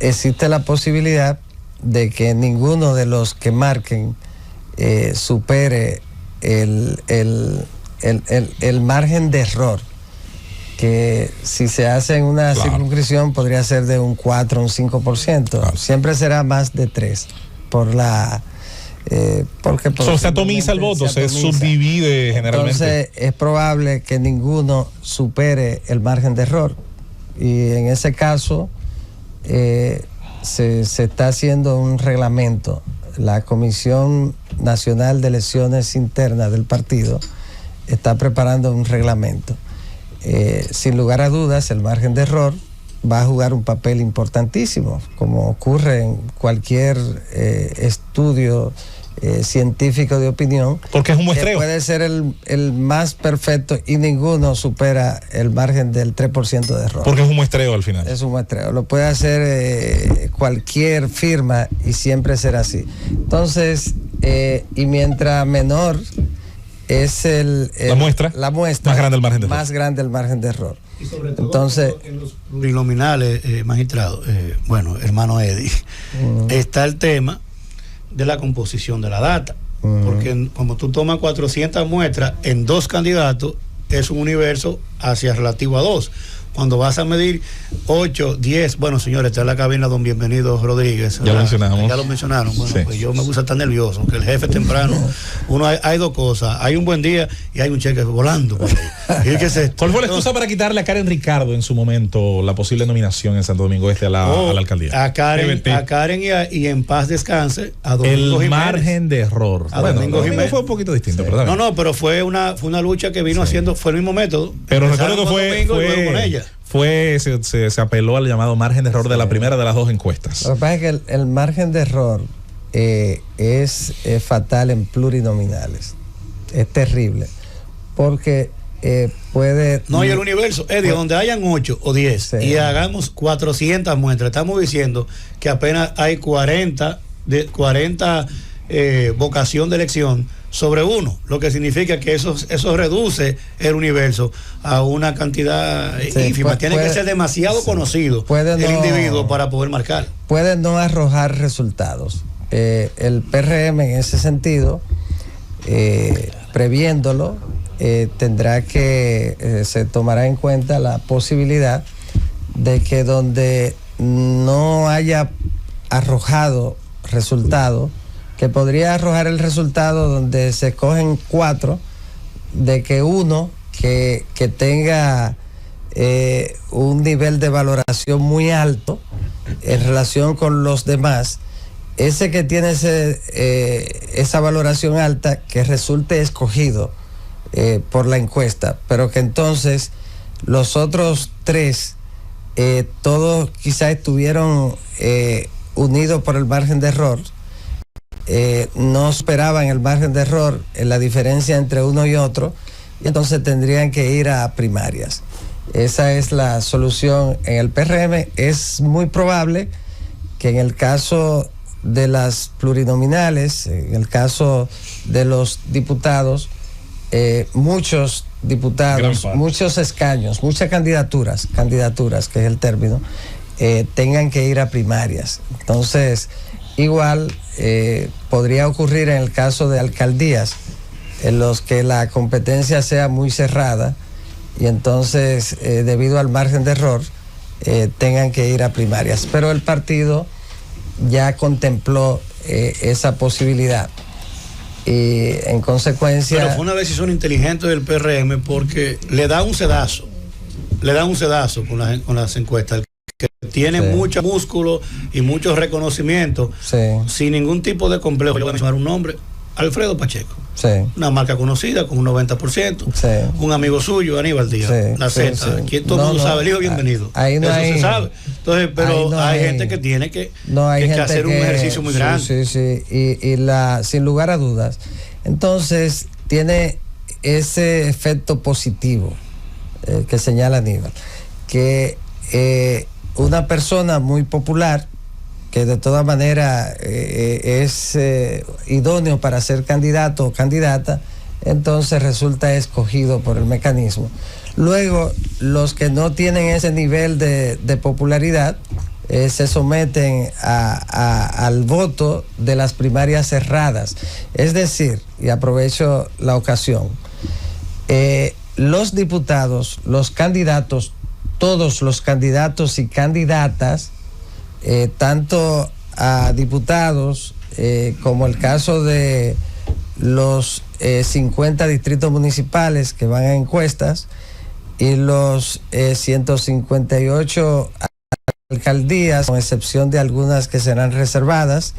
existe la posibilidad de que ninguno de los que marquen supere el margen de error, que si se hace en una circunscripción podría ser de un 4, un 5%, siempre será más de 3 por la porque se atomiza el voto, se subdivide generalmente. Entonces es probable que ninguno supere el margen de error, y en ese caso se está haciendo un reglamento. La Comisión Nacional de Elecciones Internas del partido está preparando un reglamento. Sin lugar a dudas, el margen de error va a jugar un papel importantísimo, como ocurre en cualquier estudio científico de opinión. Porque es un muestreo. Puede ser el más perfecto y ninguno supera el margen del 3% de error. Porque es un muestreo al final. Es un muestreo. Lo puede hacer cualquier firma y siempre será así. Entonces, y mientras menor es la muestra, más grande el margen de error. Más grande el margen de error. Y sobre todo entonces, en los plurinominales, magistrado, hermano Eddie, está el tema de la composición de la data. Porque como tú tomas 400 muestras en 2 candidatos, es un universo hacia relativo a 2. Cuando vas a medir 8, 10, bueno, señores, está en la cabina don Bienvenido Rodríguez. Ya lo mencionamos. Ya lo mencionaron. Bueno, sí. Pues yo me puse tan nervioso, que el jefe temprano, hay 2 cosas, hay un buen día y hay un cheque volando. ¿Cuál fue la excusa para quitarle a Karen Ricardo en su momento la posible nominación en Santo Domingo Este a la alcaldía? A Karen y en paz descanse a Domingo el Jiménez. Margen de error. Domingo Jiménez fue un poquito distinto, pero pero fue una lucha que vino haciendo, fue el mismo método. Pero recuerdo que se apeló al llamado margen de error de la primera de las 2 encuestas. Lo que pasa es que el margen de error es fatal en plurinominales. Es terrible. Porque puede... No, y el universo, Eddie, donde hayan 8 o 10 y hagamos 400 muestras, estamos diciendo que apenas hay 40 vocación de elección sobre 1, lo que significa que eso reduce el universo a una cantidad ínfima. Tiene que ser demasiado conocido el individuo para poder marcar. Puede no arrojar resultados. El PRM en ese sentido, previéndolo, tendrá que se tomará en cuenta la posibilidad de que donde no haya arrojado resultado, que podría arrojar el resultado donde se escogen 4, de que uno que tenga un nivel de valoración muy alto en relación con los demás, ese que tiene esa valoración alta, que resulte escogido por la encuesta, pero que entonces los otros 3, todos quizás estuvieron unidos por el margen de error, no superaban el margen de error en la diferencia entre uno y otro, y entonces tendrían que ir a primarias. Esa es la solución en el PRM. Es muy probable que en el caso de las plurinominales, en el caso de los diputados, muchos diputados, muchos escaños, muchas candidaturas, que es el término, tengan que ir a primarias. Entonces, igual podría ocurrir en el caso de alcaldías, en los que la competencia sea muy cerrada y entonces, debido al margen de error, tengan que ir a primarias. Pero el partido ya contempló esa posibilidad. Y en consecuencia... Pero fue una decisión inteligente del PRM, porque le da un sedazo con las encuestas, que tiene mucho músculo y mucho reconocimiento, sin ningún tipo de complejo. Yo voy a mencionar un nombre: Alfredo Pacheco. Una marca conocida con un 90%. Un amigo suyo, Aníbal Díaz, la Z. Aquí todo el mundo sabe, el hijo bienvenido. Ahí no eso se sabe. Entonces, pero hay gente que tiene que hacer un ejercicio muy grande. Y sin lugar a dudas. Entonces, tiene ese efecto positivo que señala Aníbal, que una persona muy popular, que de todas maneras es idóneo para ser candidato o candidata, entonces resulta escogido por el mecanismo. Luego, los que no tienen ese nivel de popularidad se someten al voto de las primarias cerradas. Es decir, y aprovecho la ocasión, los diputados, los candidatos, todos los candidatos y candidatas, tanto a diputados como el caso de los 50 distritos municipales que van a encuestas y los 158 alcaldías, con excepción de algunas que serán reservadas,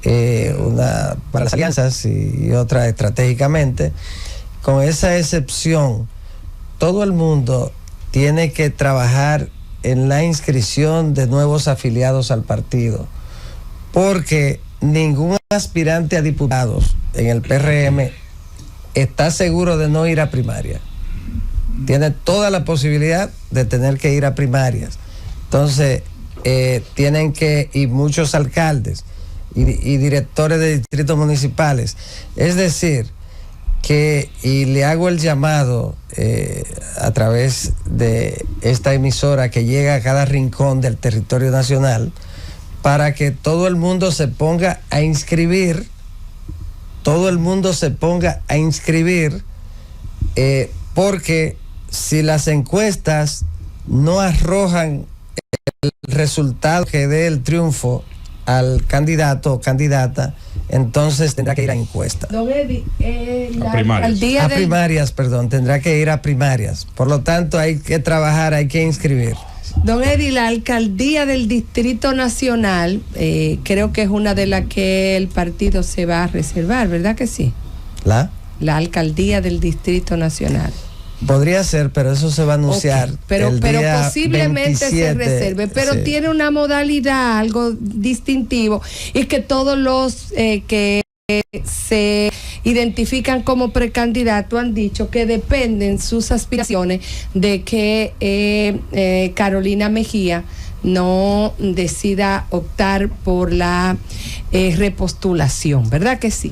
una para las alianzas y otra estratégicamente. Con esa excepción, todo el mundo tiene que trabajar en la inscripción de nuevos afiliados al partido, porque ningún aspirante a diputados en el PRM está seguro de no ir a primaria. Tiene toda la posibilidad de tener que ir a primarias. Entonces, tienen que ir muchos alcaldes y directores de distritos municipales. Es decir, y le hago el llamado a través de esta emisora que llega a cada rincón del territorio nacional, para que todo el mundo se ponga a inscribir, porque si las encuestas no arrojan el resultado que dé el triunfo al candidato o candidata, entonces tendrá que ir a encuesta. Don Eddie, tendrá que ir a primarias. Por lo tanto, hay que trabajar, hay que inscribir. Don Eddie, la alcaldía del Distrito Nacional, creo que es una de las que el partido se va a reservar, ¿verdad que sí? La alcaldía del Distrito Nacional. Podría ser, pero eso se va a anunciar. Okay. Pero posiblemente 27, se reserve. Pero tiene una modalidad, algo distintivo, y que todos los que se identifican como precandidato han dicho que dependen sus aspiraciones de que Carolina Mejía no decida optar por la repostulación, ¿verdad que sí?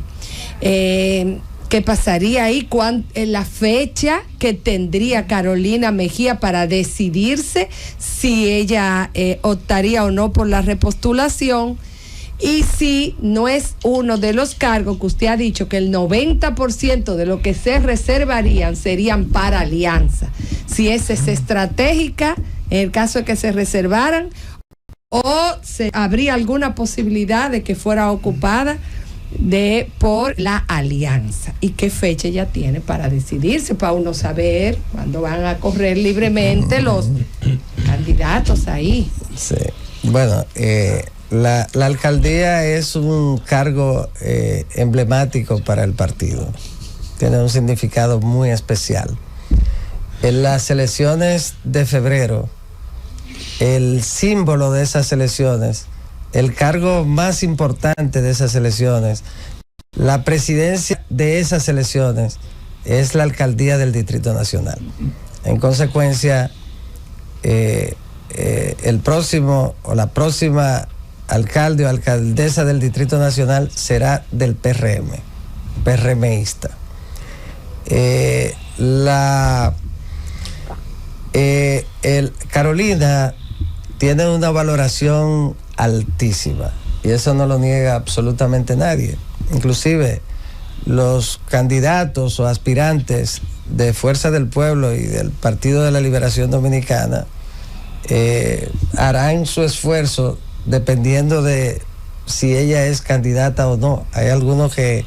¿Qué pasaría ahí? La fecha que tendría Carolina Mejía para decidirse si ella optaría o no por la repostulación, y si no es uno de los cargos que usted ha dicho que el 90% de lo que se reservarían serían para alianza, si esa es estratégica en el caso de que se reservaran, o habría alguna posibilidad de que fuera ocupada por la alianza. ¿Y qué fecha ya tiene para decidirse, para uno saber cuándo van a correr libremente los candidatos ahí? Sí. Bueno, la alcaldía es un cargo emblemático para el partido. Tiene un significado muy especial. En las elecciones de febrero, el símbolo de esas elecciones, el cargo más importante de esas elecciones, la presidencia de esas elecciones, es la alcaldía del Distrito Nacional. En consecuencia, el próximo o la próxima alcalde o alcaldesa del Distrito Nacional será del PRM, PRMista. Carolina tiene una valoración altísima y eso no lo niega absolutamente nadie. Inclusive los candidatos o aspirantes de Fuerza del Pueblo y del Partido de la Liberación Dominicana harán su esfuerzo dependiendo de si ella es candidata o no. Hay algunos que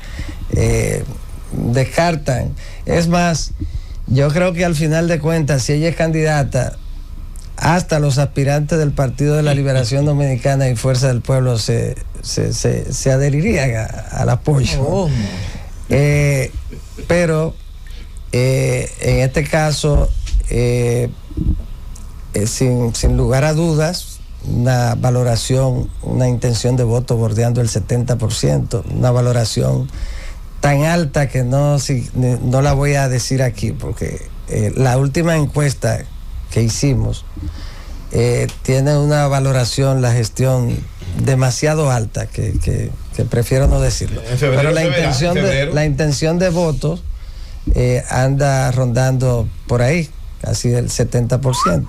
descartan. Es más, yo creo que al final de cuentas, si ella es candidata, hasta los aspirantes del Partido de la Liberación Dominicana y Fuerza del Pueblo se adherirían al apoyo. Pero en este caso, sin lugar a dudas, una valoración, una intención de voto bordeando el 70%, una valoración tan alta que no la voy a decir aquí, porque la última encuesta que hicimos tiene una valoración, la gestión demasiado alta, que prefiero no decirlo. Pero la intención de votos anda rondando por ahí, casi el 70%.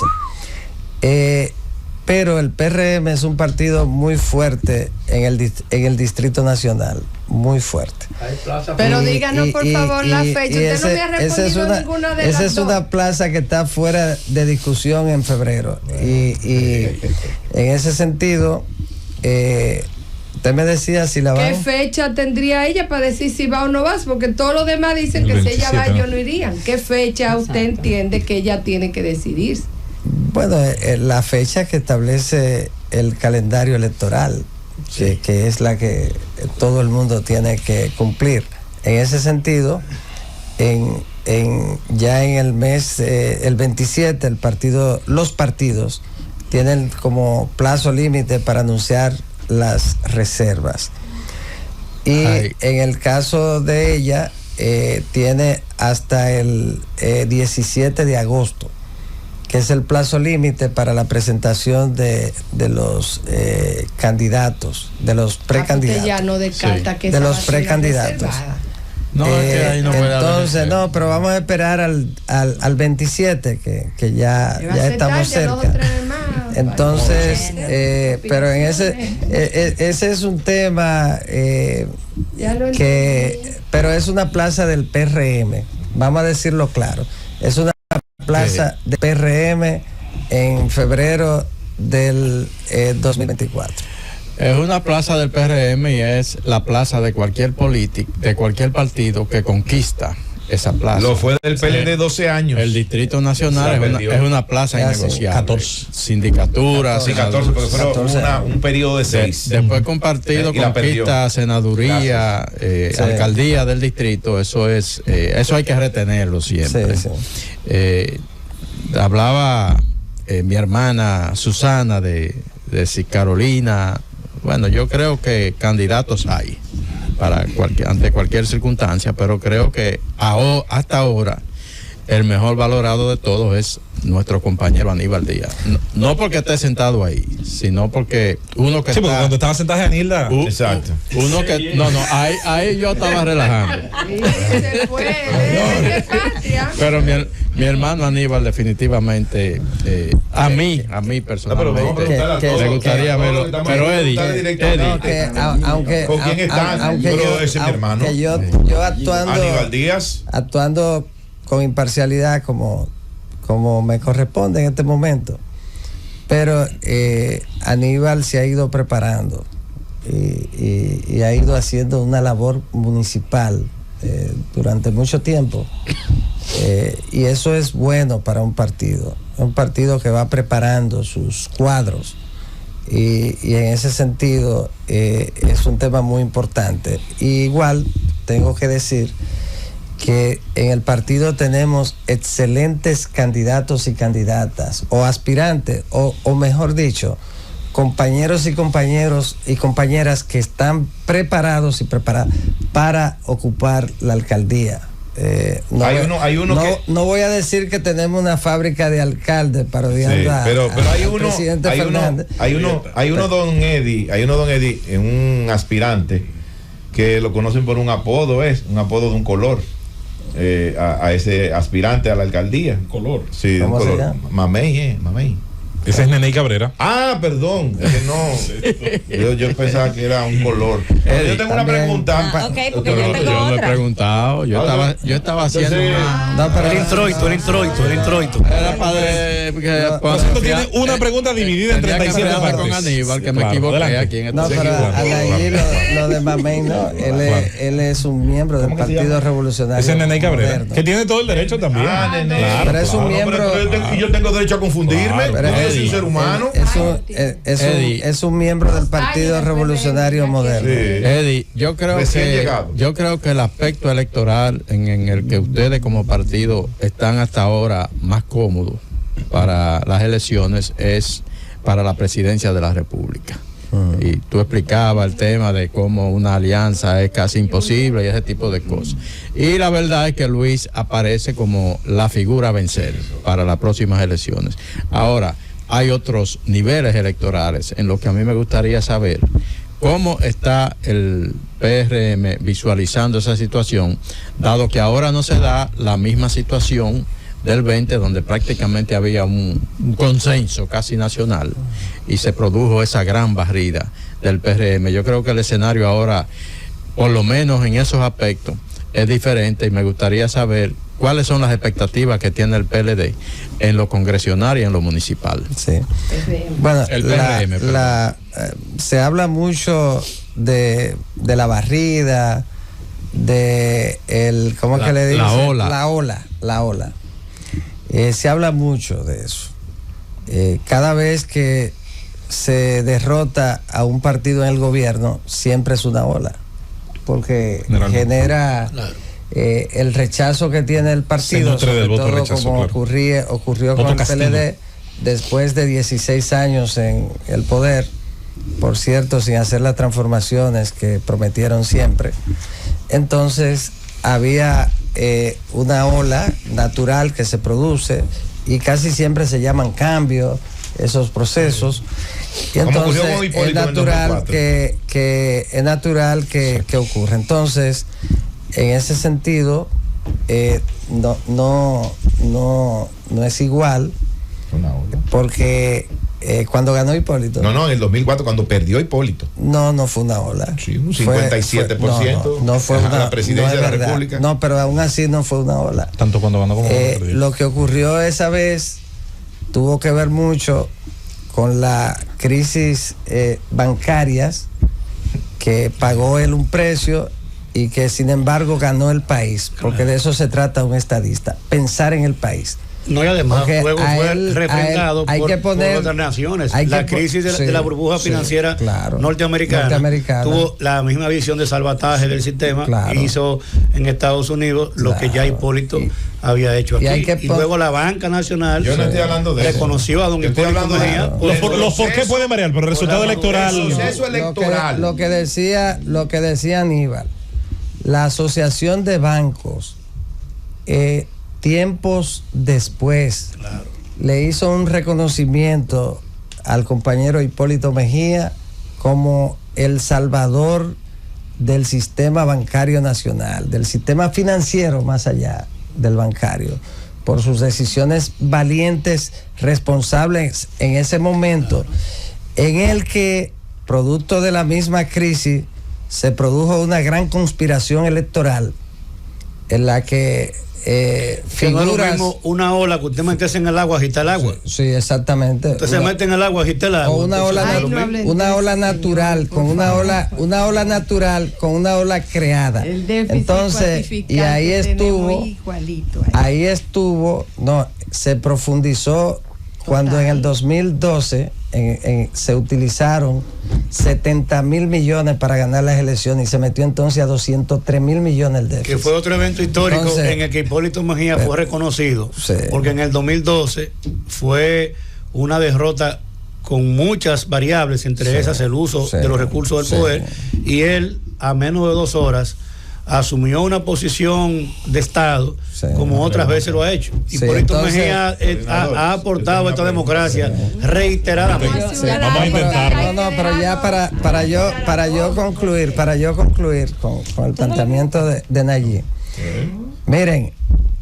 Pero el PRM es un partido muy fuerte en el Distrito Nacional, muy fuerte. Pero díganos por favor la fecha. Usted no me ha respondido ninguna de las dos. Esa es una plaza que está fuera de discusión en febrero. Y en ese sentido, usted me decía si la va. ¿Qué fecha tendría ella para decir si va o no va? Porque todos los demás dicen que si ella va, ellos no irían. ¿Qué fecha usted entiende que ella tiene que decidir? Bueno, la fecha que establece el calendario electoral, que es la que todo el mundo tiene que cumplir. En ese sentido, ya en el mes, el 27, los partidos tienen como plazo límite para anunciar las reservas. Y en el caso de ella, tiene hasta el 17 de agosto. Que es el plazo límite para la presentación de los candidatos, de los precandidatos. Ya no descarta que de los precandidatos. No, entonces, no, pero vamos a esperar al 27, que ya estamos cerca. Entonces, pero en ese es un tema pero es una plaza del PRM, vamos a decirlo claro. Es una plaza de PRM en febrero del 2024. Es una plaza del PRM y es la plaza de cualquier político, de cualquier partido que conquista esa plaza. Lo fue del PLD 12 años. El Distrito Nacional es una plaza innegociable. 14. Sindicaturas. 14, porque fueron un periodo de 6. Después que un partido conquista senaduría, alcaldía del distrito, eso hay que retenerlo siempre. Hablaba mi hermana Susana de si Carolina. Bueno, yo creo que candidatos hay ante cualquier circunstancia, pero creo que hasta ahora el mejor valorado de todos es nuestro compañero Aníbal Díaz. No porque esté sentado ahí, sino porque uno que porque cuando estaba sentado Anilda. Exacto. Uno que ahí yo estaba relajando. Pero mi hermano Aníbal definitivamente a mí personalmente me gustaría verlo. Pero Eddie, aunque ¿con quién están? Ese es mi hermano. Yo Aníbal Díaz actuando con imparcialidad como me corresponde en este momento, pero Aníbal se ha ido preparando y ha ido haciendo una labor municipal durante mucho tiempo. Y eso es bueno para un partido que va preparando sus cuadros. Y en ese sentido es un tema muy importante. Y igual tengo que decir que en el partido tenemos excelentes candidatos y candidatas, o aspirantes, o mejor dicho, compañeros y compañeras que están preparados y preparadas para ocupar la alcaldía. No voy a decir que tenemos una fábrica de alcaldes parodiando pero hay uno, presidente Fernández. Hay uno don Eddie, un aspirante que lo conocen por un apodo de un color. A ese aspirante a la alcaldía. Un color. Sí, ¿Cómo un se color. llama? Mamey. Ese es Neney Cabrera. Ah, perdón. Es que no. Yo pensaba que era un color. Yo tengo una pregunta. Ok, porque yo tengo Yo no he otra. preguntado. Yo estaba haciendo una. No, pero El introito. Era para Nosotros tiene una pregunta dividida en Tenía que 37 empezar partes. con Aníbal, que me Claro, equivoqué adelante. aquí en No, este pero segundo. Anaí, lo de Mamey, no. Él es un miembro del ¿Cómo que se Partido llama? Revolucionario Ese es Neney Cabrera. Moderno. Que tiene todo el derecho también. Nene. Claro, Pero es un claro. miembro. Yo tengo derecho a confundirme. Claro, Yo soy Eddie. un ser humano. Es un miembro del Partido Revolucionario Moderno. Eddie, yo creo que el aspecto electoral en el que ustedes como partido están hasta ahora más cómodos para las elecciones es para la presidencia de la República. Y tú explicabas el tema de cómo una alianza es casi imposible y ese tipo de cosas. Y la verdad es que Luis aparece como la figura a vencer para las próximas elecciones. Ahora, hay otros niveles electorales en los que a mí me gustaría saber cómo está el PRM visualizando esa situación, dado que ahora no se da la misma situación del 20, donde prácticamente había un consenso casi nacional y se produjo esa gran barrida del PRM. Yo creo que el escenario ahora, por lo menos en esos aspectos, es diferente y me gustaría saber cuáles son las expectativas que tiene el PLD en lo congresional y en lo municipal. Sí. Bueno, El PRM, se habla mucho de la barrida, de el, ¿cómo que le dicen? La ola. Se habla mucho de eso. Cada vez que se derrota a un partido en el gobierno, siempre es una ola, porque genera el rechazo que tiene el partido, sobre todo rechazo, como ocurrió con el PLD después de 16 años en el poder, por cierto, sin hacer las transformaciones que prometieron siempre. Entonces había una ola natural que se produce y casi siempre se llaman cambios esos procesos. Y entonces es natural que ocurra. Entonces, en ese sentido, no es igual, porque cuando ganó Hipólito. No, en el 2004, cuando perdió Hipólito. No fue una ola. Sí, un 57%. No fue una la presidencia de la República. No, pero aún así no fue una ola. Tanto cuando ganó como cuando perdió. Lo que ocurrió esa vez tuvo que ver mucho con la crisis bancarias, que pagó él un precio y que sin embargo ganó el país, porque de eso se trata un estadista, pensar en el país. No, y además Porque luego fue refrendado por otras naciones. La crisis de la burbuja financiera norteamericana tuvo la misma visión de salvataje del sistema que hizo en Estados Unidos lo que ya Hipólito había hecho aquí. Y luego la banca nacional reconoció a don Hipólito Mejía. Los por qué pueden variar, pero el resultado electoral. Lo que decía Aníbal, la asociación de bancos, tiempos después, le hizo un reconocimiento al compañero Hipólito Mejía como el salvador del sistema bancario nacional, del sistema financiero más allá del bancario, por sus decisiones valientes, responsables en ese momento, en el que, producto de la misma crisis, se produjo una gran conspiración electoral en la que Que no es lo mismo una ola que usted meterse en el agua, agita el agua. Sí, exactamente. Usted se mete en el agua, agita el agua. O una ola natural, con una ola natural, con una ola creada. Entonces, y ahí estuvo, no, se profundizó cuando en el 2012 se utilizaron 70 mil millones para ganar las elecciones y se metió entonces a 203 mil millones el déficit. Que fue otro evento histórico entonces, en el que Hipólito Mejía fue reconocido, sí, porque en el 2012 fue una derrota con muchas variables, entre esas el uso de los recursos del poder, y él a menos de 2 horas asumió una posición de Estado como otras veces lo ha hecho. Y Hipólito Mejía ha aportado a esta democracia reiteradamente. Vamos a intentarlo. No, pero ya para yo concluir con el planteamiento de Nayib. Miren,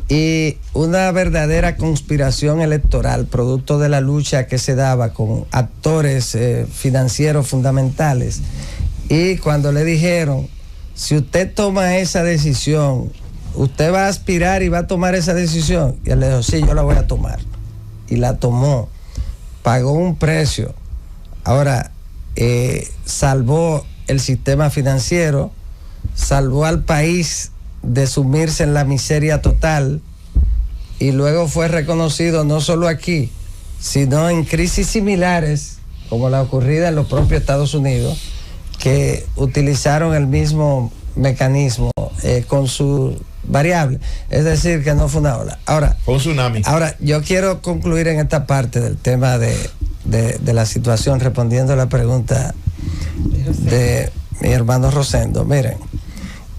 y una verdadera conspiración electoral producto de la lucha que se daba con actores financieros fundamentales, y cuando le dijeron: si usted toma esa decisión, usted va a aspirar y va a tomar esa decisión. Y él le dijo: sí, yo la voy a tomar. Y la tomó, pagó un precio. Ahora, salvó el sistema financiero, salvó al país de sumirse en la miseria total, y luego fue reconocido no solo aquí, sino en crisis similares, como la ocurrida en los propios Estados Unidos, que utilizaron el mismo mecanismo con su variable, es decir, que no fue una ola. Ahora, fue un tsunami. Ahora, yo quiero concluir en esta parte del tema de la situación, respondiendo a la pregunta de mi hermano Rosendo. Miren,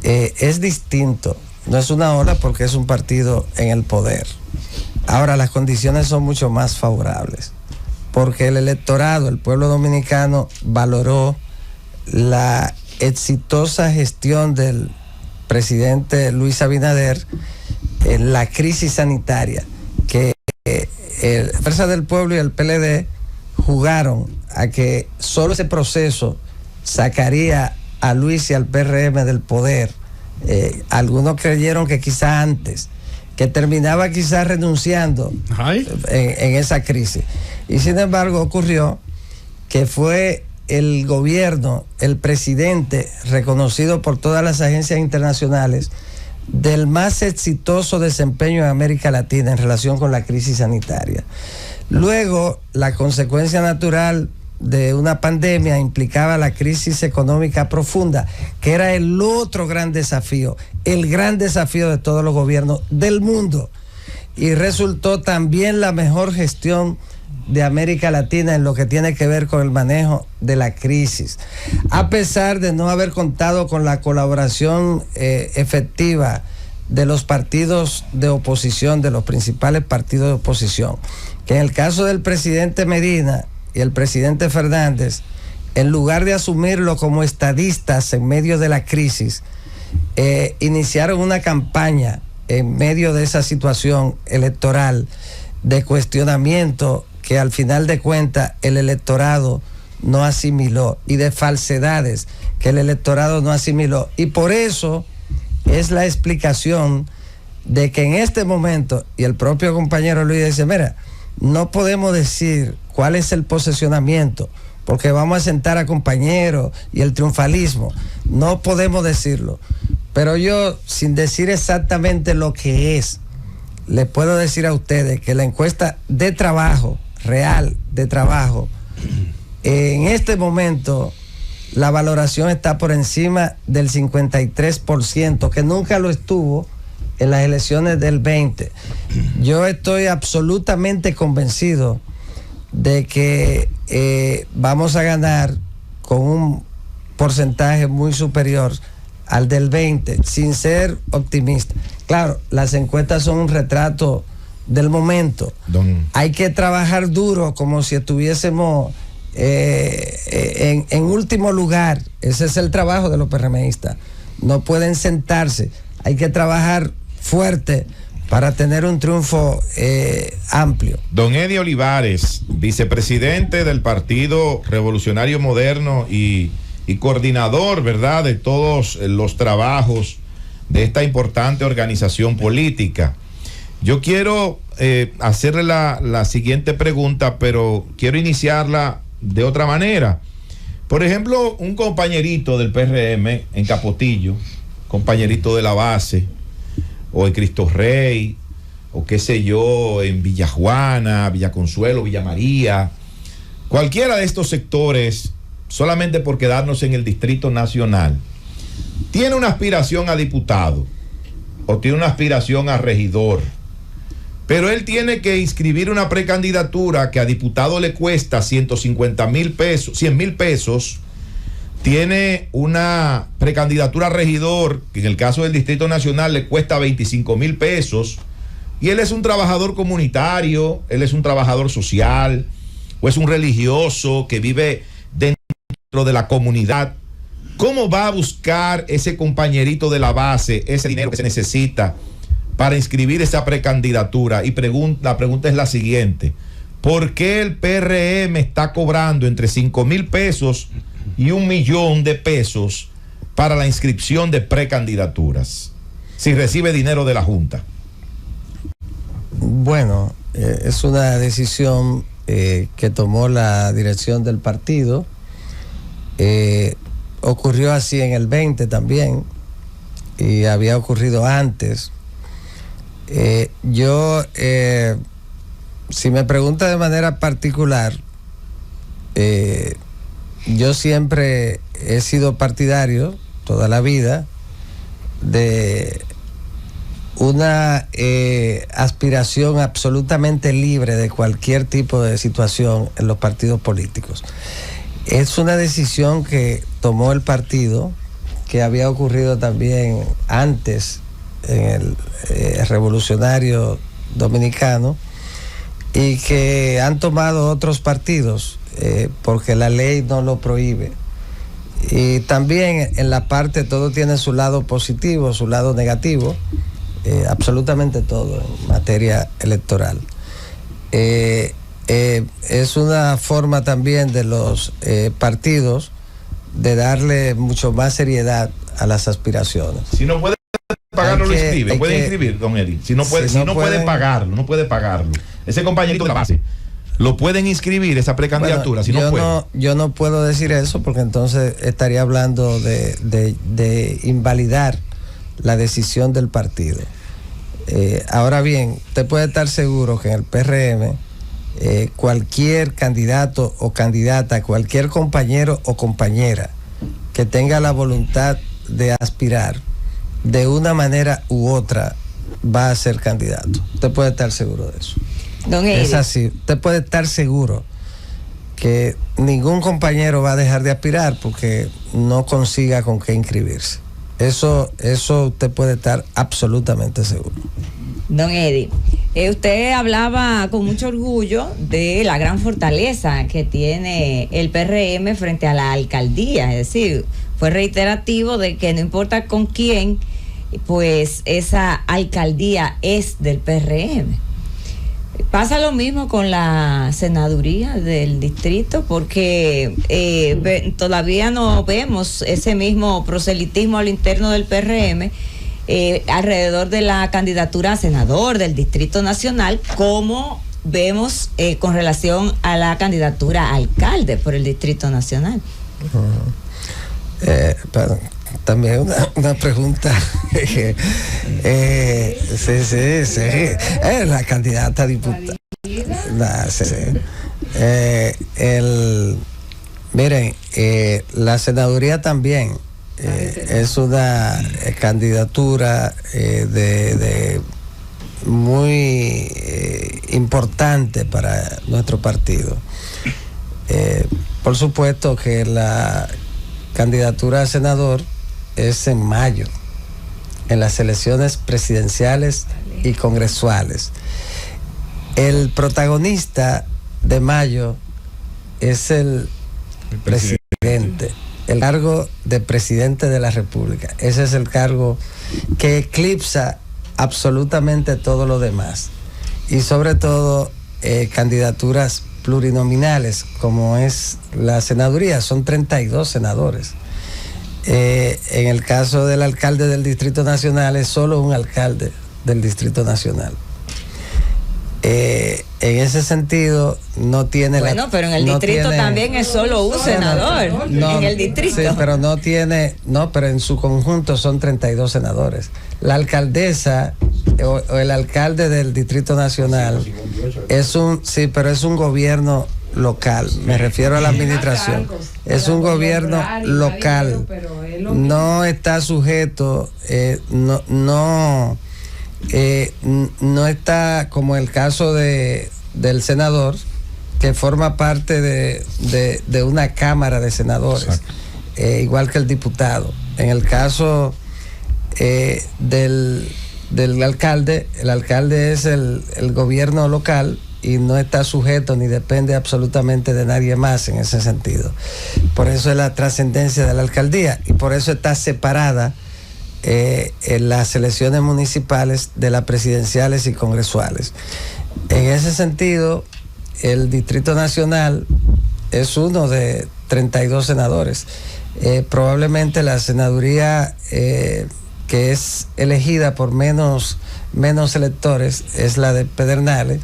es distinto, no es una ola porque es un partido en el poder. Ahora, las condiciones son mucho más favorables, porque el electorado, el pueblo dominicano, valoró la exitosa gestión del presidente Luis Abinader en la crisis sanitaria, que la Fuerza del Pueblo y el PLD jugaron a que solo ese proceso sacaría a Luis y al PRM del poder. Algunos creyeron que quizá antes, que terminaba quizá renunciando en esa crisis, y sin embargo ocurrió que fue el gobierno, el presidente, reconocido por todas las agencias internacionales, del más exitoso desempeño en América Latina en relación con la crisis sanitaria. Luego, la consecuencia natural de una pandemia implicaba la crisis económica profunda, que era el otro gran desafío, el gran desafío de todos los gobiernos del mundo, y resultó también la mejor gestión de América Latina en lo que tiene que ver con el manejo de la crisis, a pesar de no haber contado con la colaboración efectiva de los partidos de oposición, de los principales partidos de oposición, que en el caso del presidente Medina y el presidente Fernández, en lugar de asumirlo como estadistas en medio de la crisis, iniciaron una campaña en medio de esa situación electoral de cuestionamiento que al final de cuentas el electorado no asimiló, y de falsedades que el electorado no asimiló. Y por eso es la explicación de que en este momento, y el propio compañero Luis dice: mira, no podemos decir cuál es el posicionamiento, porque vamos a sentar a compañeros y el triunfalismo. No podemos decirlo. Pero yo, sin decir exactamente lo que es, le puedo decir a ustedes que la encuesta de trabajo, real de trabajo, en este momento la valoración está por encima del 53%, que nunca lo estuvo en las elecciones del 20. Yo estoy absolutamente convencido de que vamos a ganar con un porcentaje muy superior al del 20, sin ser optimista. Claro, las encuestas son un retrato del momento. Hay que trabajar duro, como si estuviésemos en último lugar. Ese es el trabajo de los PRMistas. No pueden sentarse, hay que trabajar fuerte para tener un triunfo amplio. Don Eddie Olivares, vicepresidente del Partido Revolucionario Moderno y coordinador, ¿verdad?, de todos los trabajos de esta importante organización política. Yo quiero hacerle la siguiente pregunta, pero quiero iniciarla de otra manera. Por ejemplo, un compañerito del PRM en Capotillo, compañerito de la base, o en Cristo Rey, o qué sé yo, en Villa Juana, Villa Consuelo, Villa María, cualquiera de estos sectores, solamente por quedarnos en el Distrito Nacional, tiene una aspiración a diputado o tiene una aspiración a regidor, pero él tiene que inscribir una precandidatura que a diputado le cuesta 150,000 pesos, 100,000 pesos. Tiene una precandidatura a regidor que en el caso del Distrito Nacional le cuesta 25,000 pesos. Y él es un trabajador comunitario, él es un trabajador social, o es un religioso que vive dentro de la comunidad. ¿Cómo va a buscar ese compañerito de la base ese dinero que se necesita para inscribir esa precandidatura? Y la pregunta es la siguiente: ¿por qué el PRM está cobrando entre 5,000 pesos y 1,000,000 de pesos para la inscripción de precandidaturas si recibe dinero de la Junta? Bueno, es una decisión que tomó la dirección del partido. Ocurrió así en el 20 también, y había ocurrido antes. Si me pregunta de manera particular, yo siempre he sido partidario toda la vida de una aspiración absolutamente libre de cualquier tipo de situación en los partidos políticos. Es una decisión que tomó el partido, que había ocurrido también antes en el revolucionario dominicano, y que han tomado otros partidos porque la ley no lo prohíbe. Y también en la parte, todo tiene su lado positivo, su lado negativo, absolutamente todo en materia electoral. Es una forma también de los partidos de darle mucho más seriedad a las aspiraciones. Si no puede pagarlo, lo inscribe. Puede inscribir, don Eddie. Si no puede pagarlo, no puede pagarlo. Ese compañerito de la base, ¿lo pueden inscribir esa precandidatura? Bueno, si no puede. Yo no puedo decir eso, porque entonces estaría hablando de invalidar la decisión del partido. Ahora bien, usted puede estar seguro que en el PRM cualquier candidato o candidata, cualquier compañero o compañera que tenga la voluntad de aspirar de una manera u otra va a ser candidato. Usted puede estar seguro de eso. Don Eddie. Es así. Usted puede estar seguro que ningún compañero va a dejar de aspirar porque no consiga con qué inscribirse. Eso usted puede estar absolutamente seguro. Don Eddie, usted hablaba con mucho orgullo de la gran fortaleza que tiene el PRM frente a la alcaldía, es decir, fue reiterativo de que no importa con quién, pues esa alcaldía es del PRM. Pasa lo mismo con la senaduría del distrito, porque todavía no vemos ese mismo proselitismo al interno del PRM alrededor de la candidatura a senador del Distrito Nacional, como vemos con relación a la candidatura a alcalde por el Distrito Nacional. También una pregunta. La candidata a diputada. Miren, la senaduría también es una candidatura de muy importante para nuestro partido. Por supuesto que la candidatura a senador es en mayo, en las elecciones presidenciales y congresuales. El protagonista de mayo es el presidente, el cargo de presidente de la República. Ese es el cargo que eclipsa absolutamente todo lo demás, y sobre todo candidaturas plurinominales como es la senaduría. Son 32 senadores. En el caso del alcalde del Distrito Nacional es solo un alcalde del Distrito Nacional. En ese sentido, no tiene bueno, pero en el distrito también es solo un senador. En el distrito. Sí, pero pero en su conjunto son 32 senadores. La alcaldesa o el alcalde del Distrito Nacional es un gobierno local. Me refiero a la administración. Es un gobierno local. No está sujeto, no está como el caso del senador, que forma parte de una cámara de senadores, igual que el diputado. En el caso del alcalde, el alcalde es el gobierno local y no está sujeto ni depende absolutamente de nadie más en ese sentido. Por eso es la trascendencia de la alcaldía y por eso está separada en las elecciones municipales de las presidenciales y congresuales. En ese sentido, el Distrito Nacional es uno de 32 senadores. Probablemente la senaduría que es elegida por menos electores es la de Pedernales,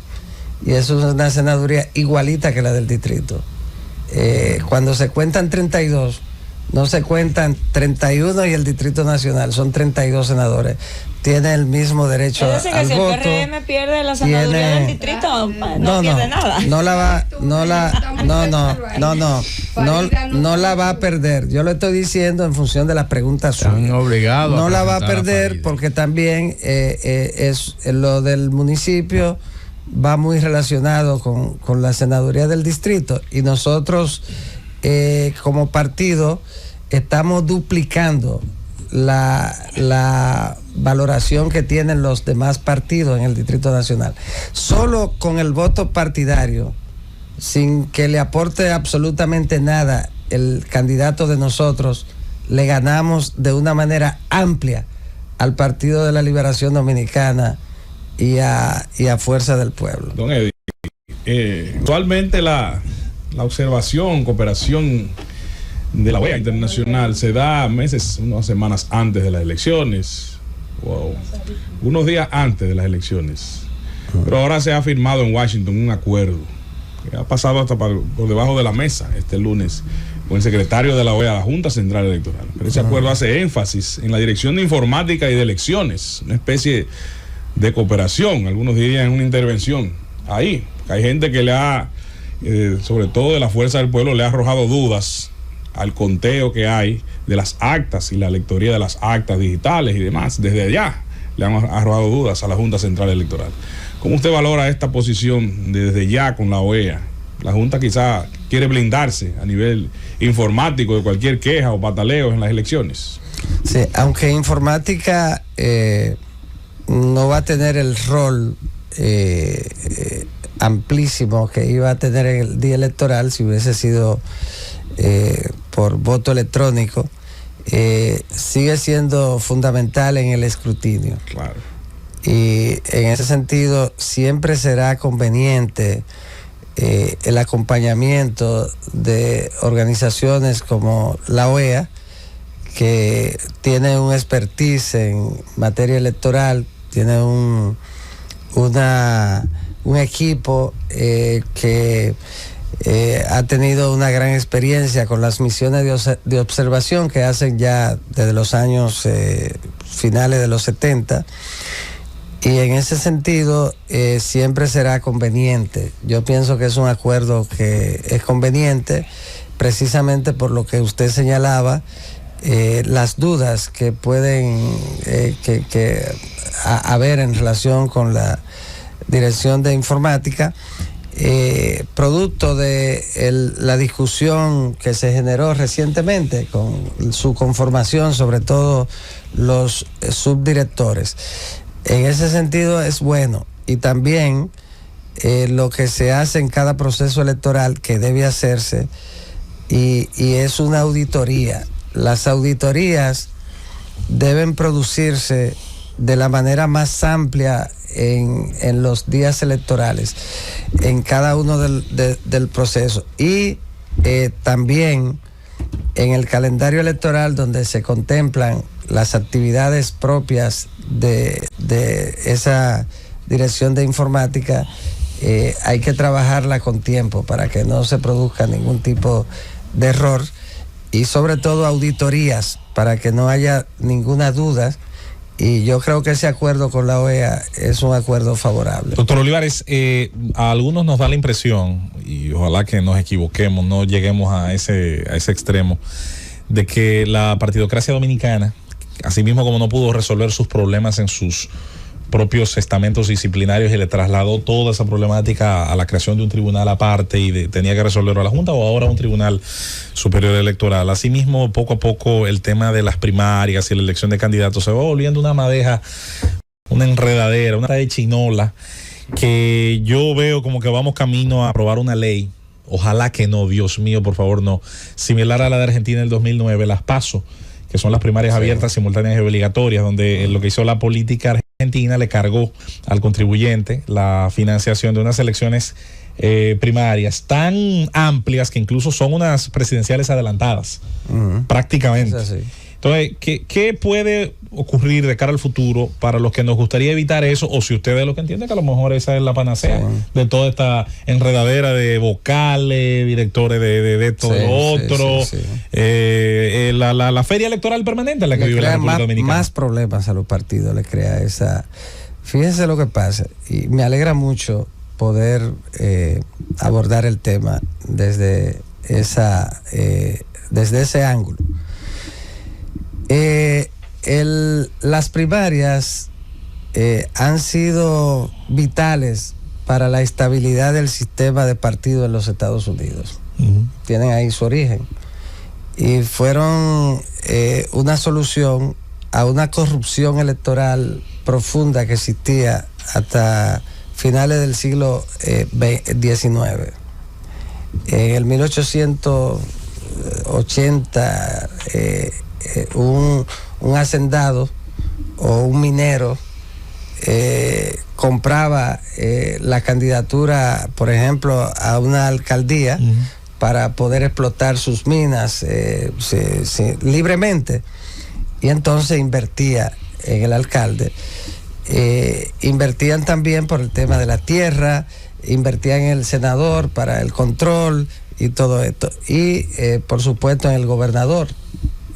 y eso es una senaduría igualita que la del distrito. Cuando se cuentan 32, no se cuentan 31 y el Distrito Nacional, son 32 senadores. Tiene el mismo derecho al voto. Es decir, que si el PRM pierde la senaduría del distrito, no pierde nada. No la va a perder. Yo lo estoy diciendo en función de las preguntas suyas. Están obligados. No la va a perder porque también es lo del municipio va muy relacionado con la senaduría del distrito, y nosotros como partido estamos duplicando la valoración que tienen los demás partidos en el Distrito Nacional. Solo con el voto partidario, sin que le aporte absolutamente nada el candidato de nosotros, le ganamos de una manera amplia al Partido de la Liberación Dominicana y a Fuerza del Pueblo. Don Eddie, actualmente la observación, cooperación de la OEA internacional se da unas semanas antes de las elecciones, unos días antes de las elecciones. Pero ahora se ha firmado en Washington un acuerdo que ha pasado hasta por debajo de la mesa este lunes con el secretario de la OEA, la Junta Central Electoral. Pero ese acuerdo hace énfasis en la dirección de informática y de elecciones, una especie de cooperación, algunos dirían una intervención ahí. Hay gente que le ha, sobre todo de la Fuerza del Pueblo, le ha arrojado dudas al conteo que hay de las actas y la lectoría de las actas digitales y demás. Desde allá le han arrojado dudas a la Junta Central Electoral. ¿Cómo usted valora esta posición desde ya con la OEA? La Junta quizá quiere blindarse a nivel informático de cualquier queja o pataleo en las elecciones. Sí, aunque informática no va a tener el rol amplísimo que iba a tener en el día electoral si hubiese sido por voto electrónico, sigue siendo fundamental en el escrutinio. Claro. Y en ese sentido siempre será conveniente el acompañamiento de organizaciones como la OEA, que tiene un expertise en materia electoral, tiene un equipo que ha tenido una gran experiencia con las misiones de observación que hacen ya desde los años finales de los 70, y en ese sentido siempre será conveniente. Yo pienso que es un acuerdo que es conveniente precisamente por lo que usted señalaba, las dudas que pueden haber en relación con la dirección de informática, producto de la discusión que se generó recientemente con su conformación, sobre todo los subdirectores. En ese sentido es bueno, y también lo que se hace en cada proceso electoral que debe hacerse, y es una auditoría. Las auditorías deben producirse de la manera más amplia en los días electorales, en cada uno del proceso, y también en el calendario electoral, donde se contemplan las actividades propias de dirección de informática, hay que trabajarla con tiempo para que no se produzca ningún tipo de error, y sobre todo auditorías para que no haya ninguna duda. Y yo creo que ese acuerdo con la OEA es un acuerdo favorable. Doctor Olivares, a algunos nos da la impresión, y ojalá que nos equivoquemos, no lleguemos a ese extremo, de que la partidocracia dominicana, así mismo como no pudo resolver sus problemas en sus propios estamentos disciplinarios y le trasladó toda esa problemática a la creación de un tribunal aparte y tenía que resolverlo a la Junta, o ahora un tribunal superior electoral. Asimismo, poco a poco el tema de las primarias y la elección de candidatos se va volviendo una madeja, una enredadera, una de chinola, que yo veo como que vamos camino a aprobar una ley. Ojalá que no, Dios mío, por favor, no. Similar a la de Argentina del 2009, las PASO, que son las primarias abiertas, simultáneas y obligatorias, donde lo que hizo la política argentina le cargó al contribuyente la financiación de unas elecciones primarias tan amplias que incluso son unas presidenciales adelantadas, prácticamente. Es así. Entonces, ¿qué puede ocurrir de cara al futuro para los que nos gustaría evitar eso? O si ustedes lo que entienden, que a lo mejor esa es la panacea de toda esta enredadera de vocales, directores de esto, de otro, la feria electoral permanente en la que vive la República Dominicana. Más problemas a los partidos le crea esa. Fíjense lo que pasa, y me alegra mucho poder abordar el tema desde ese ángulo. Las primarias han sido vitales para la estabilidad del sistema de partidos en los Estados Unidos. Tienen ahí su origen. Y fueron una solución a una corrupción electoral profunda que existía hasta finales del siglo XIX. En el 1880, un hacendado o un minero compraba la candidatura, por ejemplo, a una alcaldía para poder explotar sus minas libremente, y entonces invertía en el alcalde. Invertían también por el tema de la tierra, invertían en el senador para el control y todo esto, y por supuesto en el gobernador,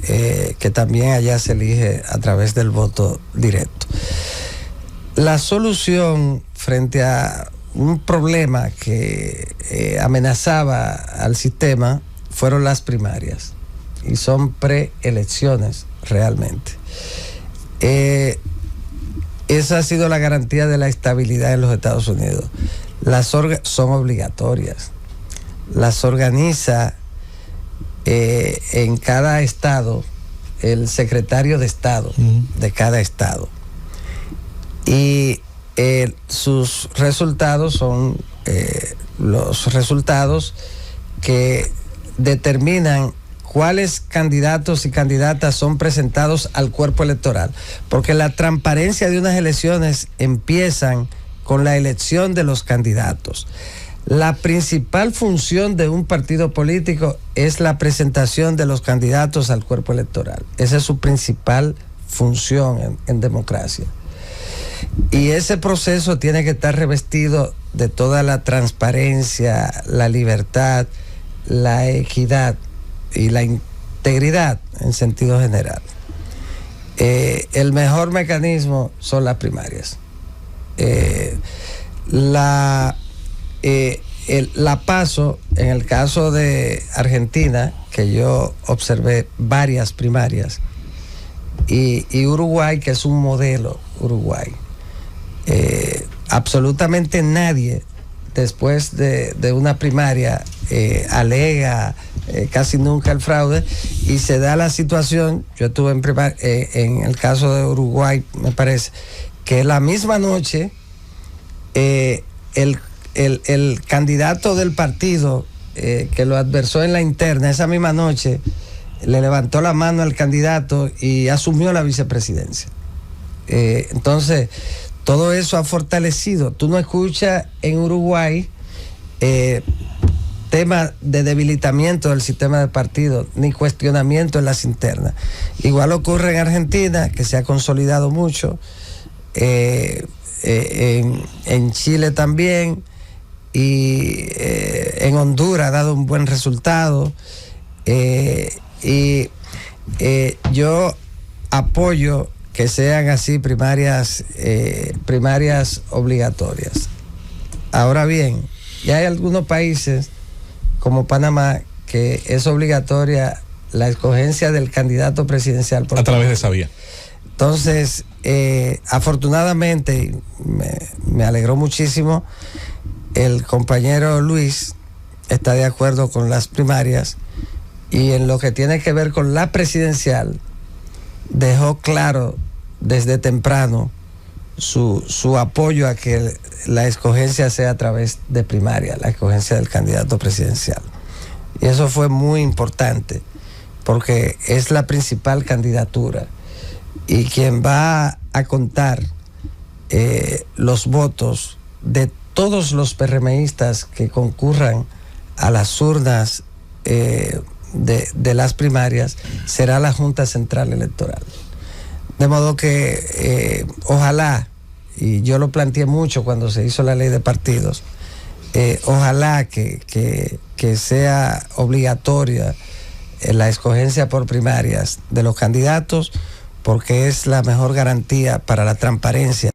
que también allá se elige a través del voto directo. La solución frente a un problema que amenazaba al sistema fueron las primarias, y son preelecciones realmente. Esa ha sido la garantía de la estabilidad en los Estados Unidos. Son obligatorias, las organiza en cada estado el secretario de Estado de cada estado, y sus resultados son los resultados que determinan cuáles candidatos y candidatas son presentados al cuerpo electoral, porque la transparencia de unas elecciones empiezan con la elección de los candidatos. La principal función de un partido político es la presentación de los candidatos al cuerpo electoral. Esa es su principal función en democracia. Y ese proceso tiene que estar revestido de toda la transparencia, la libertad, la equidad y la integridad en sentido general. El mejor mecanismo son las primarias. La PASO, en el caso de Argentina, que yo observé varias primarias, y Uruguay, que es un modelo, Uruguay. Absolutamente nadie después de una primaria alega casi nunca el fraude, y se da la situación. Yo estuve en el caso de Uruguay, me parece que la misma noche el candidato del partido que lo adversó en la interna, esa misma noche le levantó la mano al candidato y asumió la vicepresidencia. Entonces todo eso ha fortalecido. Tú no escuchas en Uruguay tema de debilitamiento del sistema de partido, ni cuestionamiento en las internas. Igual ocurre en Argentina, que se ha consolidado mucho. en Chile también, y en Honduras ha dado un buen resultado. Yo apoyo que sean así primarias obligatorias. Ahora bien, ya hay algunos países como Panamá que es obligatoria la escogencia del candidato presidencial a través de esa vía. Entonces, afortunadamente, me alegró muchísimo, el compañero Luis está de acuerdo con las primarias, y en lo que tiene que ver con la presidencial, dejó claro desde temprano su apoyo a que la escogencia sea a través de primaria, la escogencia del candidato presidencial. Y eso fue muy importante, porque es la principal candidatura, y quien va a contar los votos de todos los PRMistas que concurran a las urnas de las primarias será la Junta Central Electoral. De modo que ojalá, y yo lo planteé mucho cuando se hizo la ley de partidos, ojalá que sea obligatoria la escogencia por primarias de los candidatos, porque es la mejor garantía para la transparencia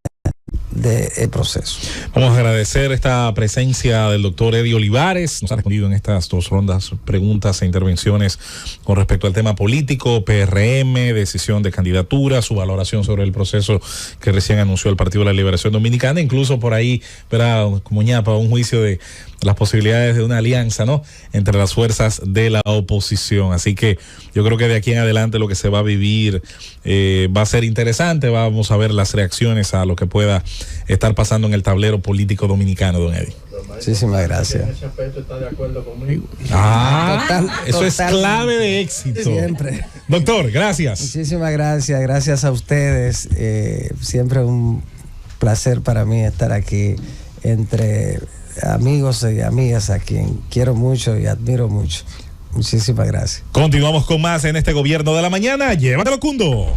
del proceso. Vamos a agradecer esta presencia del doctor Eddie Olivares. Nos ha respondido en estas 2 rondas preguntas e intervenciones con respecto al tema político, PRM, decisión de candidatura, su valoración sobre el proceso que recién anunció el Partido de la Liberación Dominicana, incluso por ahí, ¿verdad?, como ñapa, un juicio de las posibilidades de una alianza, ¿no?, entre las fuerzas de la oposición. Así que yo creo que de aquí en adelante lo que se va a vivir va a ser interesante. Vamos a ver las reacciones a lo que pueda estar pasando en el tablero político dominicano, don Eddie. Muchísimas gracias. En ese aspecto está de acuerdo conmigo. Eso es clave de éxito. Siempre. Doctor, gracias. Muchísimas gracias. Gracias a ustedes. Siempre un placer para mí estar aquí entre amigos y amigas a quien quiero mucho y admiro mucho. Muchísimas gracias. Continuamos con más en este Gobierno de la Mañana. Llévatelo, Cundo.